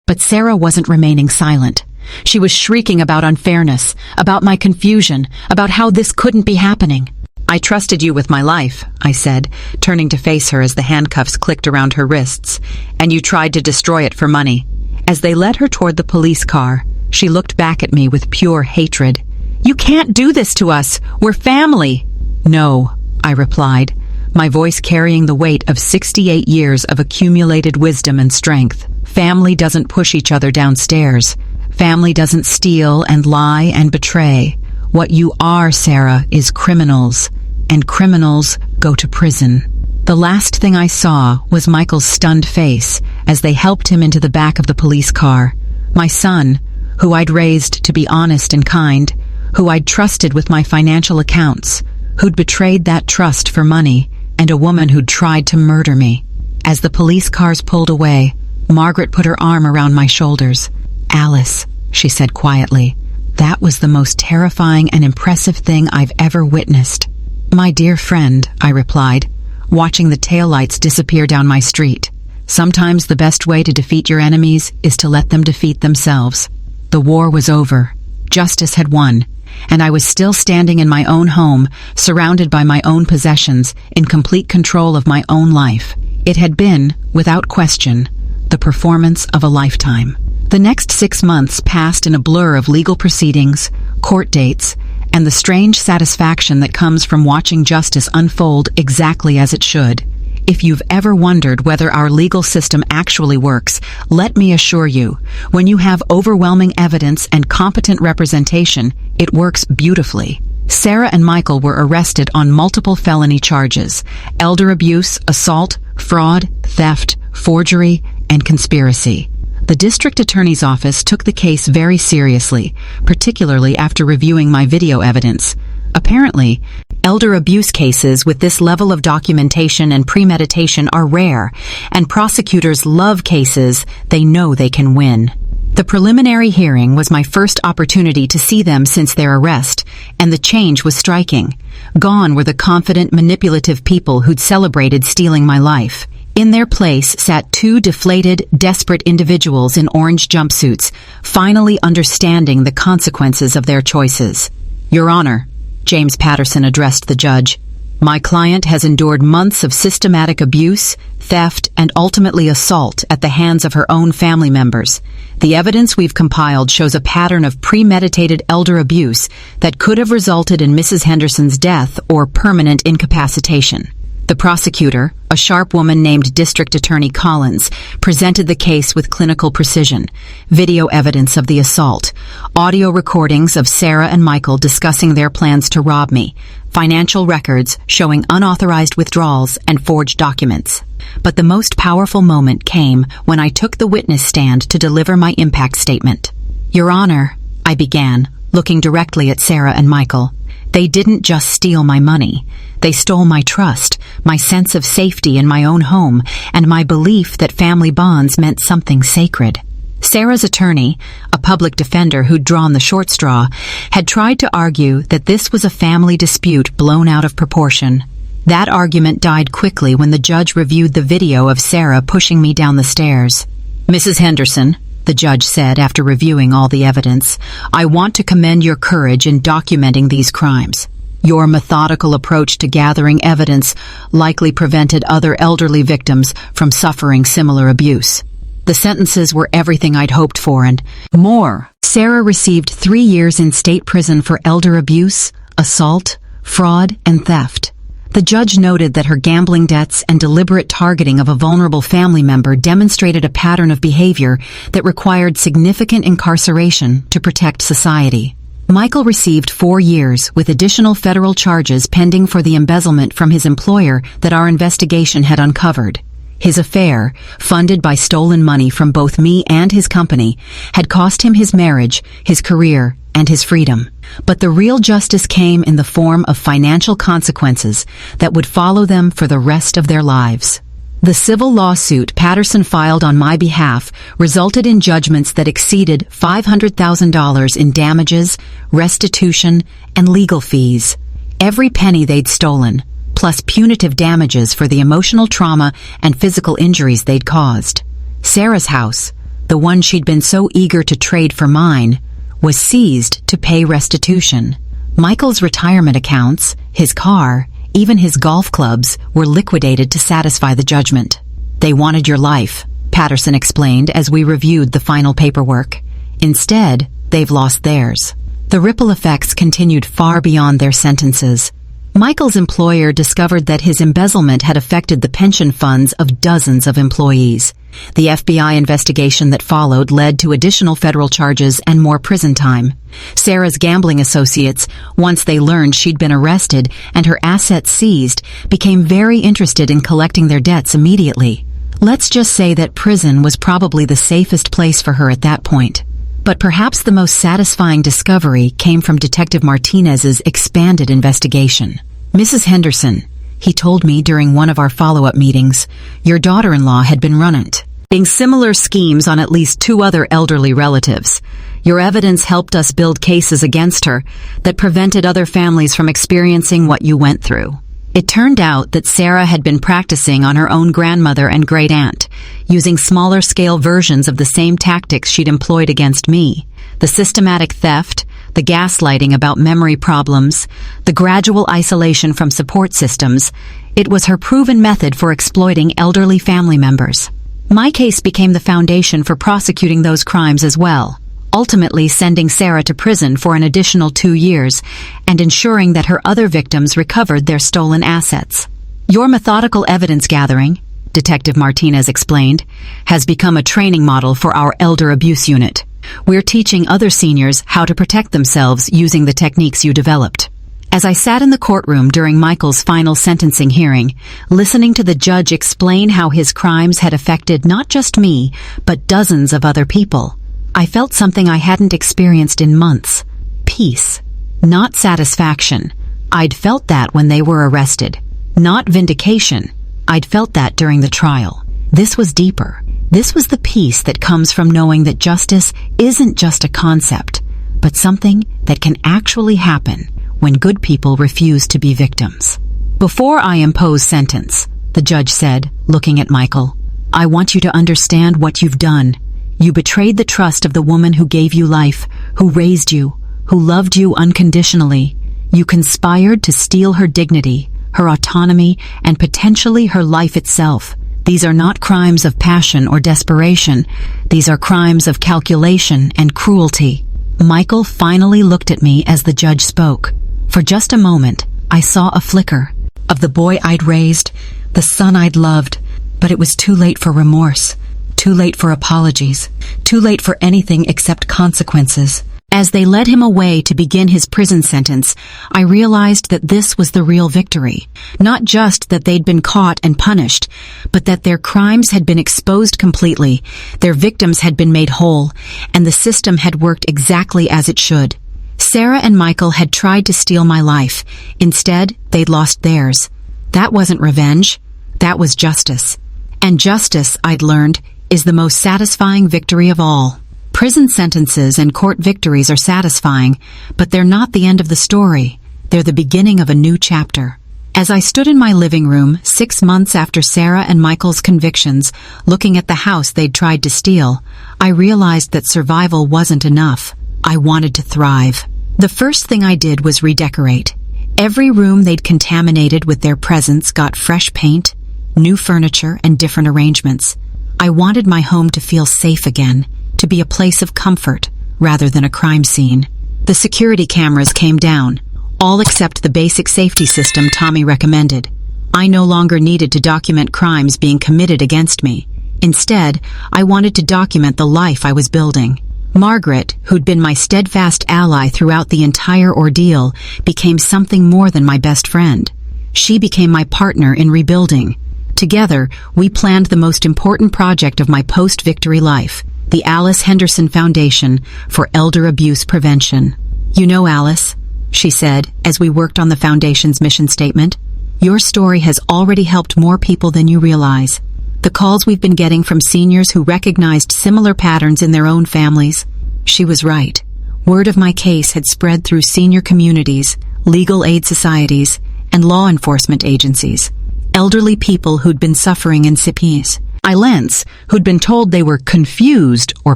But Sarah wasn't remaining silent. She was shrieking about unfairness, about my confusion, about how this couldn't be happening. "I trusted you with my life," I said, turning to face her as the handcuffs clicked around her wrists, "and you tried to destroy it for money." As they led her toward the police car, she looked back at me with pure hatred. "You can't do this to us. We're family." "No," I replied, my voice carrying the weight of 68 years of accumulated wisdom and strength. "Family doesn't push each other downstairs. Family doesn't steal and lie and betray. What you are, Sarah, is criminals, and criminals go to prison." The last thing I saw was Michael's stunned face as they helped him into the back of the police car. My son, who I'd raised to be honest and kind, who I'd trusted with my financial accounts, who'd betrayed that trust for money, and a woman who'd tried to murder me. As the police cars pulled away, Margaret put her arm around my shoulders. "Alice," she said quietly, "that was the most terrifying and impressive thing I've ever witnessed." "My dear friend," I replied, watching the taillights disappear down my street. "Sometimes the best way to defeat your enemies is to let them defeat themselves." The war was over. Justice had won, and I was still standing in my own home, surrounded by my own possessions, in complete control of my own life. It had been, without question, the performance of a lifetime. The next 6 months passed in a blur of legal proceedings, court dates, and the strange satisfaction that comes from watching justice unfold exactly as it should. If you've ever wondered whether our legal system actually works, let me assure you, when you have overwhelming evidence and competent representation, it works beautifully. Sarah and Michael were arrested on multiple felony charges: elder abuse, assault, fraud, theft, forgery, and conspiracy. The district attorney's office took the case very seriously, particularly after reviewing my video evidence. Apparently, elder abuse cases with this level of documentation and premeditation are rare, and prosecutors love cases they know they can win. The preliminary hearing was my first opportunity to see them since their arrest, and the change was striking. Gone were the confident, manipulative people who'd celebrated stealing my life. In their place sat two deflated, desperate individuals in orange jumpsuits, finally understanding the consequences of their choices. "Your Honor," James Patterson addressed the judge, "my client has endured months of systematic abuse, theft, and ultimately assault at the hands of her own family members. The evidence we've compiled shows a pattern of premeditated elder abuse that could have resulted in Mrs. Henderson's death or permanent incapacitation." The prosecutor, a sharp woman named District Attorney Collins, presented the case with clinical precision: video evidence of the assault, audio recordings of Sarah and Michael discussing their plans to rob me, financial records showing unauthorized withdrawals, and forged documents. But the most powerful moment came when I took the witness stand to deliver my impact statement. "Your Honor," I began, looking directly at Sarah and Michael, "they didn't just steal my money. They stole my trust, my sense of safety in my own home, and my belief that family bonds meant something sacred." Sarah's attorney, a public defender who'd drawn the short straw, had tried to argue that this was a family dispute blown out of proportion. That argument died quickly when the judge reviewed the video of Sarah pushing me down the stairs. "Mrs. Henderson," the judge said after reviewing all the evidence, "I want to commend your courage in documenting these crimes. Your methodical approach to gathering evidence likely prevented other elderly victims from suffering similar abuse." The sentences were everything I'd hoped for and more. Sarah received 3 years in state prison for elder abuse, assault, fraud, and theft. The judge noted that her gambling debts and deliberate targeting of a vulnerable family member demonstrated a pattern of behavior that required significant incarceration to protect society. Michael received 4 years, with additional federal charges pending for the embezzlement from his employer that our investigation had uncovered. His affair, funded by stolen money from both me and his company, had cost him his marriage, his career, and his freedom. But the real justice came in the form of financial consequences that would follow them for the rest of their lives. The civil lawsuit Patterson filed on my behalf resulted in judgments that exceeded $500,000 in damages, restitution, and legal fees. Every penny they'd stolen, plus punitive damages for the emotional trauma and physical injuries they'd caused. Sarah's house, the one she'd been so eager to trade for mine, was seized to pay restitution. Michael's retirement accounts, his car, even his golf clubs were liquidated to satisfy the judgment. "They wanted your life," Patterson explained as we reviewed the final paperwork. "Instead, they've lost theirs." The ripple effects continued far beyond their sentences. Michael's employer discovered that his embezzlement had affected the pension funds of dozens of employees. The FBI investigation that followed led to additional federal charges and more prison time. Sarah's gambling associates, once they learned she'd been arrested and her assets seized, became very interested in collecting their debts immediately. Let's just say that prison was probably the safest place for her at that point. But perhaps the most satisfying discovery came from Detective Martinez's expanded investigation. "Mrs. Henderson," he told me during one of our follow-up meetings, "your daughter-in-law had been running similar schemes on at least 2 other elderly relatives. Your evidence helped us build cases against her that prevented other families from experiencing what you went through." It turned out that Sarah had been practicing on her own grandmother and great-aunt, using smaller-scale versions of the same tactics she'd employed against me: the systematic theft, the gaslighting about memory problems, the gradual isolation from support systems. It was her proven method for exploiting elderly family members. My case became the foundation for prosecuting those crimes as well, ultimately sending Sarah to prison for an additional 2 years and ensuring that her other victims recovered their stolen assets. Your methodical evidence gathering, Detective Martinez explained, has become a training model for our elder abuse unit. We're teaching other seniors how to protect themselves using the techniques you developed. As I sat in the courtroom during Michael's final sentencing hearing, listening to the judge explain how his crimes had affected not just me, but dozens of other people, I felt something I hadn't experienced in months. Peace. Not satisfaction. I'd felt that when they were arrested. Not vindication. I'd felt that during the trial. This was deeper. This was the peace that comes from knowing that justice isn't just a concept, but something that can actually happen when good people refuse to be victims. Before I impose sentence, the judge said, looking at Michael, I want you to understand what you've done. You betrayed the trust of the woman who gave you life, who raised you, who loved you unconditionally. You conspired to steal her dignity, her autonomy, and potentially her life itself. These are not crimes of passion or desperation. These are crimes of calculation and cruelty. Michael finally looked at me as the judge spoke. For just a moment, I saw a flicker of the boy I'd raised, the son I'd loved, but it was too late for remorse, too late for apologies, too late for anything except consequences. As they led him away to begin his prison sentence, I realized that this was the real victory. Not just that they'd been caught and punished, but that their crimes had been exposed completely, their victims had been made whole, and the system had worked exactly as it should. Sarah and Michael had tried to steal my life. Instead, they'd lost theirs. That wasn't revenge. That was justice. And justice, I'd learned, is the most satisfying victory of all. Prison sentences and court victories are satisfying, but they're not the end of the story. They're the beginning of a new chapter. As I stood in my living room 6 months after Sarah and Michael's convictions, looking at the house they'd tried to steal, I realized that survival wasn't enough. I wanted to thrive. The first thing I did was redecorate. Every room they'd contaminated with their presence got fresh paint, new furniture, and different arrangements. I wanted my home to feel safe again, to be a place of comfort rather than a crime scene. The security cameras came down, all except the basic safety system Tommy recommended. I no longer needed to document crimes being committed against me. Instead, I wanted to document the life I was building. Margaret, who'd been my steadfast ally throughout the entire ordeal, became something more than my best friend. She became my partner in rebuilding. Together, we planned the most important project of my post-victory life, the Alice Henderson Foundation for Elder Abuse Prevention. You know, Alice, she said, as we worked on the foundation's mission statement, your story has already helped more people than you realize. The calls we've been getting from seniors who recognized similar patterns in their own families. She was right. Word of my case had spread through senior communities, legal aid societies, and law enforcement agencies. Elderly people who'd been suffering in CPS, ILENS, who'd been told they were confused or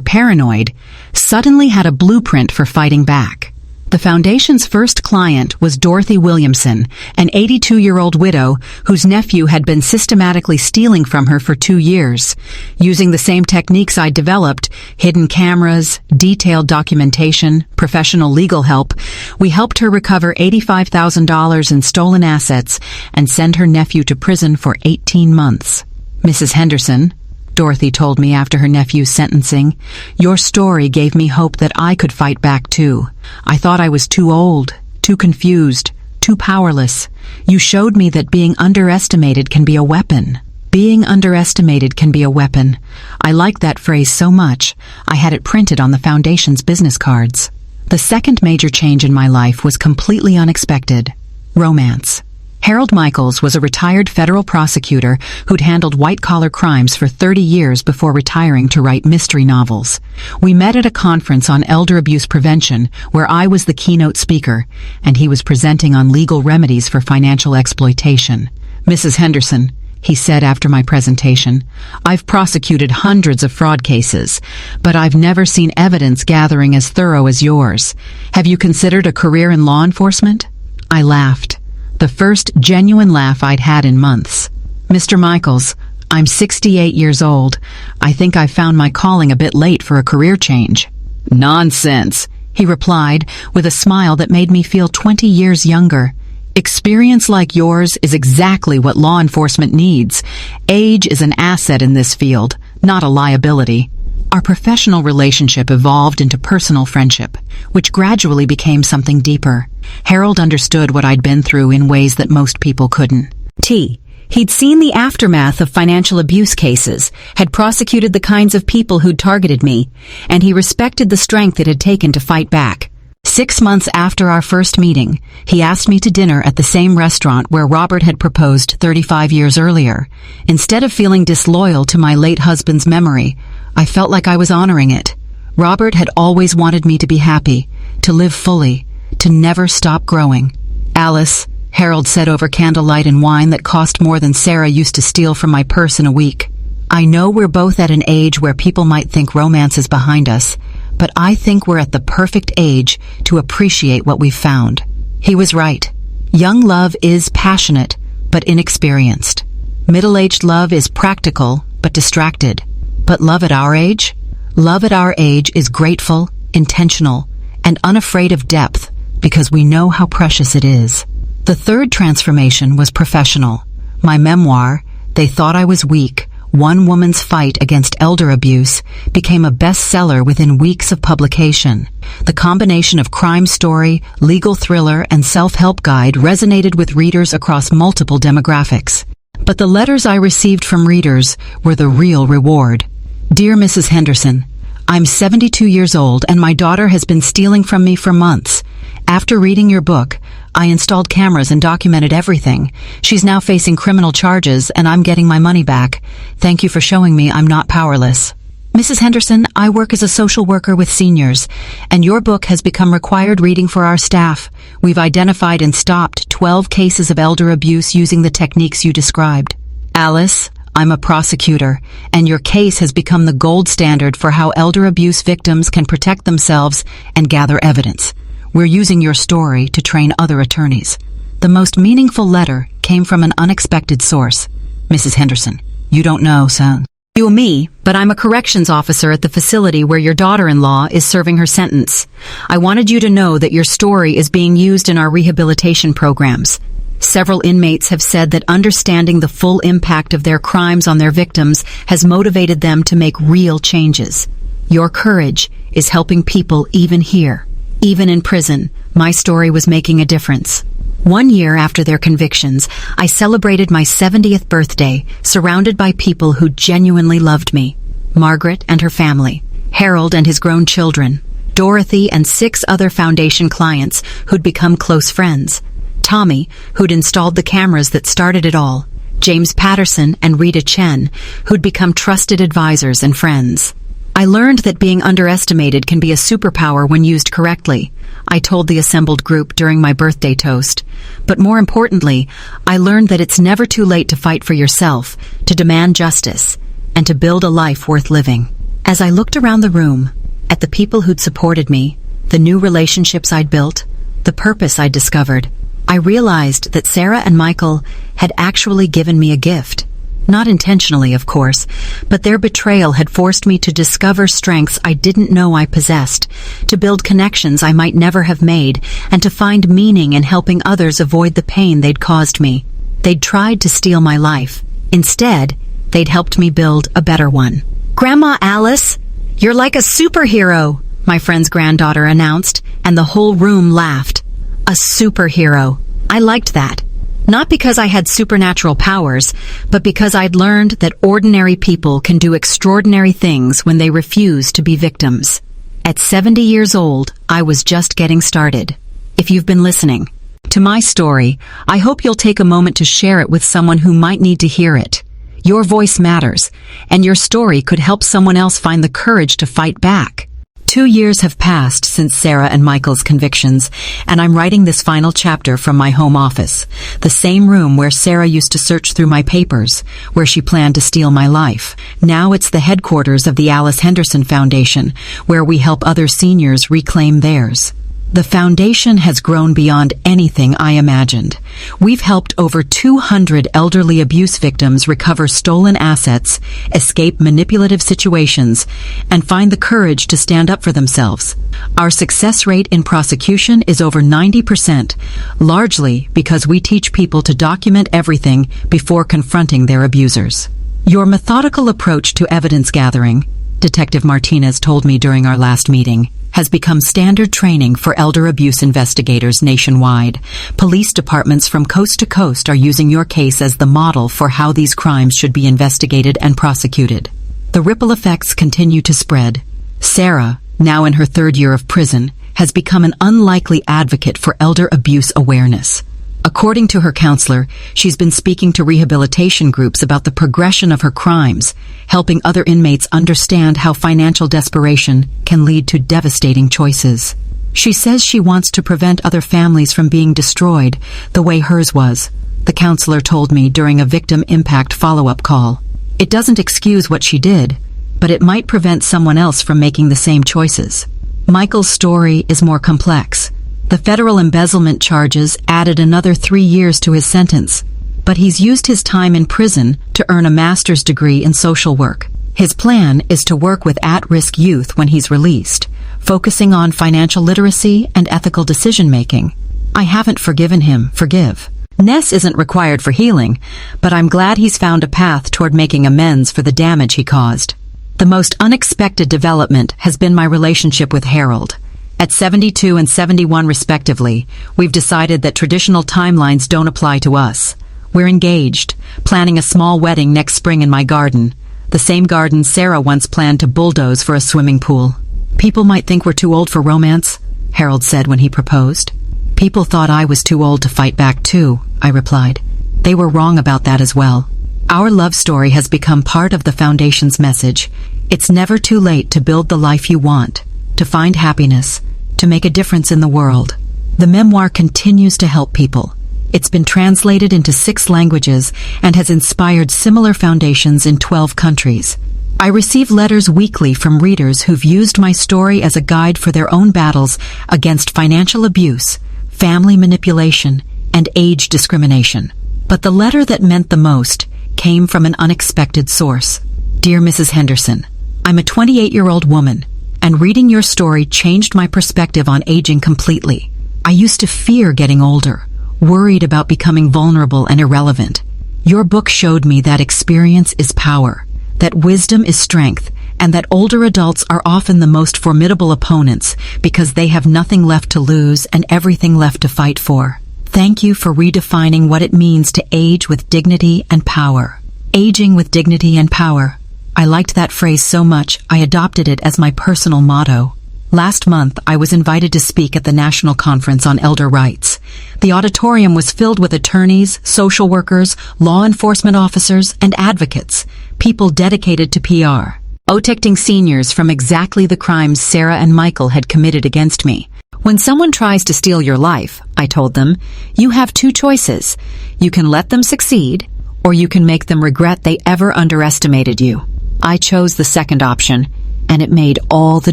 paranoid, suddenly had a blueprint for fighting back. The foundation's first client was Dorothy Williamson, an 82-year-old widow whose nephew had been systematically stealing from her for 2 years. Using the same techniques I developed, hidden cameras, detailed documentation, professional legal help, we helped her recover $85,000 in stolen assets and send her nephew to prison for 18 months. Mrs. Henderson, Dorothy told me after her nephew's sentencing, your story gave me hope that I could fight back too. I thought I was too old, too confused, too powerless. You showed me that being underestimated can be a weapon. Being underestimated can be a weapon. I liked that phrase so much, I had it printed on the foundation's business cards. The second major change in my life was completely unexpected. Romance. Harold Michaels was a retired federal prosecutor who'd handled white-collar crimes for 30 years before retiring to write mystery novels. We met at a conference on elder abuse prevention where I was the keynote speaker, and he was presenting on legal remedies for financial exploitation. Mrs. Henderson, he said after my presentation, I've prosecuted hundreds of fraud cases, but I've never seen evidence gathering as thorough as yours. Have you considered a career in law enforcement? I laughed. The first genuine laugh I'd had in months. Mr. Michaels, I'm 68 years old. I think I found my calling a bit late for a career change. Nonsense, he replied with a smile that made me feel 20 years younger. Experience like yours is exactly what law enforcement needs. Age is an asset in this field, not a liability. Our professional relationship evolved into personal friendship, which gradually became something deeper. Harold understood what I'd been through in ways that most people couldn't. He'd seen the aftermath of financial abuse cases, had prosecuted the kinds of people who'd targeted me, and he respected the strength it had taken to fight back. 6 months after our first meeting, he asked me to dinner at the same restaurant where Robert had proposed 35 years earlier. Instead of feeling disloyal to my late husband's memory, I felt like I was honoring it. Robert had always wanted me to be happy, to live fully, to never stop growing. "Alice," Harold said over candlelight and wine that cost more than Sarah used to steal from my purse in a week, "I know we're both at an age where people might think romance is behind us, but I think we're at the perfect age to appreciate what we've found." He was right. Young love is passionate, but inexperienced. Middle-aged love is practical, but distracted. But love at our age? Love at our age is grateful, intentional, and unafraid of depth, because we know how precious it is. The third transformation was professional. My memoir, They Thought I Was Weak, One Woman's Fight Against Elder Abuse, became a bestseller within weeks of publication. The combination of crime story, legal thriller, and self-help guide resonated with readers across multiple demographics. But the letters I received from readers were the real reward. "Dear Mrs. Henderson, I'm 72 years old and my daughter has been stealing from me for months. After reading your book, I installed cameras and documented everything. She's now facing criminal charges and I'm getting my money back. Thank you for showing me I'm not powerless. Mrs. Henderson, I work as a social worker with seniors, and your book has become required reading for our staff. We've identified and stopped 12 cases of elder abuse using the techniques you described. Alice, I'm a prosecutor, and your case has become the gold standard for how elder abuse victims can protect themselves and gather evidence. We're using your story to train other attorneys." The most meaningful letter came from an unexpected source. "Mrs. Henderson, you don't know, son. You me, but I'm a corrections officer at the facility where your daughter-in-law is serving her sentence. I wanted you to know that your story is being used in our rehabilitation programs. Several inmates have said that understanding the full impact of their crimes on their victims has motivated them to make real changes. Your courage is helping people even here. Even in prison, my story was making a difference." 1 year after their convictions, I celebrated my 70th birthday, surrounded by people who genuinely loved me. Margaret and her family, Harold and his grown children, Dorothy and 6 other foundation clients who'd become close friends, Tommy, who'd installed the cameras that started it all, James Patterson and Rita Chen, who'd become trusted advisors and friends. I learned that being underestimated can be a superpower when used correctly, I told the assembled group during my birthday toast. But more importantly, I learned that it's never too late to fight for yourself, to demand justice, and to build a life worth living. As I looked around the room, at the people who'd supported me, the new relationships I'd built, the purpose I'd discovered, I realized that Sarah and Michael had actually given me a gift. Not intentionally, of course, but their betrayal had forced me to discover strengths I didn't know I possessed, to build connections I might never have made, and to find meaning in helping others avoid the pain they'd caused me. They'd tried to steal my life. Instead, they'd helped me build a better one. "Grandma Alice, you're like a superhero," my friend's granddaughter announced, and the whole room laughed. A superhero. I liked that. Not because I had supernatural powers, but because I'd learned that ordinary people can do extraordinary things when they refuse to be victims. At 70 years old, I was just getting started. If you've been listening to my story, I hope you'll take a moment to share it with someone who might need to hear it. Your voice matters, and your story could help someone else find the courage to fight back. 2 years have passed since Sarah and Michael's convictions, and I'm writing this final chapter from my home office, the same room where Sarah used to search through my papers, where she planned to steal my life. Now it's the headquarters of the Alice Henderson Foundation, where we help other seniors reclaim theirs. The foundation has grown beyond anything I imagined. We've helped over 200 elderly abuse victims recover stolen assets, escape manipulative situations, and find the courage to stand up for themselves. Our success rate in prosecution is over 90%, largely because we teach people to document everything before confronting their abusers. Your methodical approach to evidence gathering, Detective Martinez told me during our last meeting, has become standard training for elder abuse investigators nationwide. Police departments from coast to coast are using your case as the model for how these crimes should be investigated and prosecuted. The ripple effects continue to spread. Sarah, now in her 3rd year of prison, has become an unlikely advocate for elder abuse awareness. According to her counselor, she's been speaking to rehabilitation groups about the progression of her crimes, helping other inmates understand how financial desperation can lead to devastating choices. She says she wants to prevent other families from being destroyed the way hers was, the counselor told me during a victim impact follow-up call. It doesn't excuse what she did, but it might prevent someone else from making the same choices. Michael's story is more complex. The federal embezzlement charges added another 3 years to his sentence, but he's used his time in prison to earn a master's degree in social work. His plan is to work with at-risk youth when he's released, focusing on financial literacy and ethical decision-making. I haven't forgiven him. Forgive. Ness isn't required for healing, but I'm glad he's found a path toward making amends for the damage he caused. The most unexpected development has been my relationship with Harold. At 72 and 71 respectively, we've decided that traditional timelines don't apply to us. We're engaged, planning a small wedding next spring in my garden, the same garden Sarah once planned to bulldoze for a swimming pool. People might think we're too old for romance, Harold said when he proposed. People thought I was too old to fight back too, I replied. They were wrong about that as well. Our love story has become part of the Foundation's message. It's never too late to build the life you want, to find happiness, to make a difference in the world. The memoir continues to help people. It's been translated into 6 languages and has inspired similar foundations in 12 countries. I receive letters weekly from readers who've used my story as a guide for their own battles against financial abuse, family manipulation, and age discrimination. But the letter that meant the most came from an unexpected source. Dear Mrs. Henderson, I'm a 28-year-old woman, and reading your story changed my perspective on aging completely. I used to fear getting older, worried about becoming vulnerable and irrelevant. Your book showed me that experience is power, that wisdom is strength, and that older adults are often the most formidable opponents because they have nothing left to lose and everything left to fight for. Thank you for redefining what it means to age with dignity and power. Aging with dignity and power. I liked that phrase so much, I adopted it as my personal motto. Last month, I was invited to speak at the National Conference on Elder Rights. The auditorium was filled with attorneys, social workers, law enforcement officers, and advocates, people dedicated to PR, protecting seniors from exactly the crimes Sarah and Michael had committed against me. When someone tries to steal your life, I told them, you have 2 choices. You can let them succeed, or you can make them regret they ever underestimated you. I chose the second option, and it made all the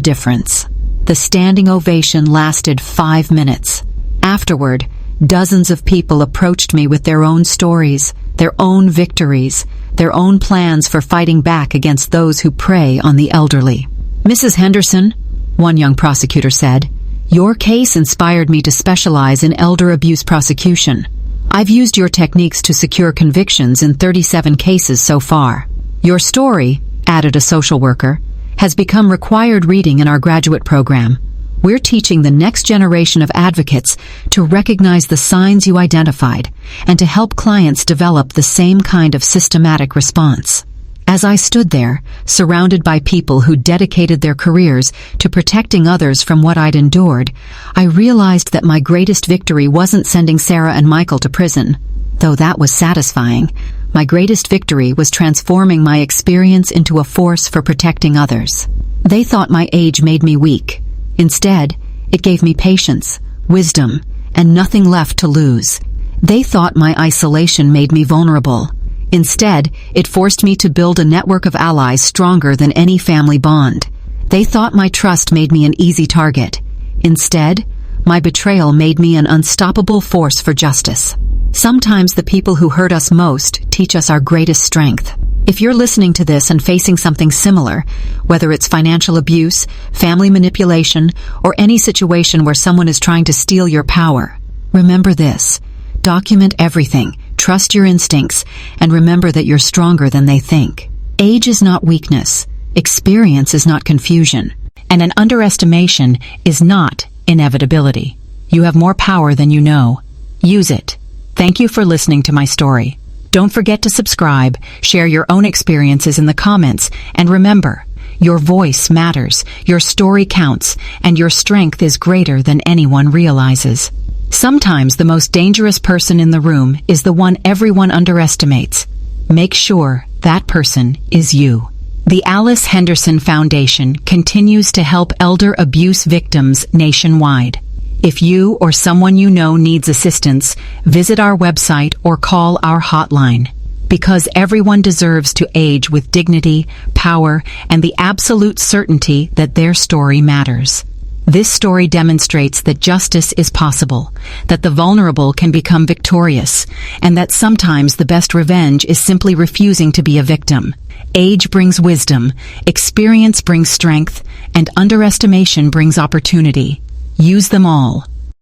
difference. The standing ovation lasted 5 minutes. Afterward, dozens of people approached me with their own stories, their own victories, their own plans for fighting back against those who prey on the elderly. Mrs. Henderson, one young prosecutor said, your case inspired me to specialize in elder abuse prosecution. I've used your techniques to secure convictions in 37 cases so far. Your story, added a social worker, has become required reading in our graduate program. We're teaching the next generation of advocates to recognize the signs you identified and to help clients develop the same kind of systematic response. As I stood there, surrounded by people who dedicated their careers to protecting others from what I'd endured, I realized that my greatest victory wasn't sending Sarah and Michael to prison, though that was satisfying. My greatest victory was transforming my experience into a force for protecting others. They thought my age made me weak. Instead, it gave me patience, wisdom, and nothing left to lose. They thought my isolation made me vulnerable. Instead, it forced me to build a network of allies stronger than any family bond. They thought my trust made me an easy target. Instead, My betrayal made me an unstoppable force for justice. Sometimes the people who hurt us most teach us our greatest strength. If you're listening to this and facing something similar, whether it's financial abuse, family manipulation, or any situation where someone is trying to steal your power, remember this. Document everything, trust your instincts, and remember that you're stronger than they think. Age is not weakness, experience is not confusion, and an underestimation is not inevitability. You have more power than you know. Use it. Thank you for listening to my story. Don't forget to subscribe, share your own experiences in the comments, and remember, your voice matters, your story counts, and your strength is greater than anyone realizes. Sometimes the most dangerous person in the room is the one everyone underestimates. Make sure that person is you. The Alice Henderson Foundation continues to help elder abuse victims nationwide. If you or someone you know needs assistance, visit our website or call our hotline. Because everyone deserves to age with dignity, power, and the absolute certainty that their story matters. This story demonstrates that justice is possible, that the vulnerable can become victorious, and that sometimes the best revenge is simply refusing to be a victim. Age brings wisdom, experience brings strength, and underestimation brings opportunity. Use them all.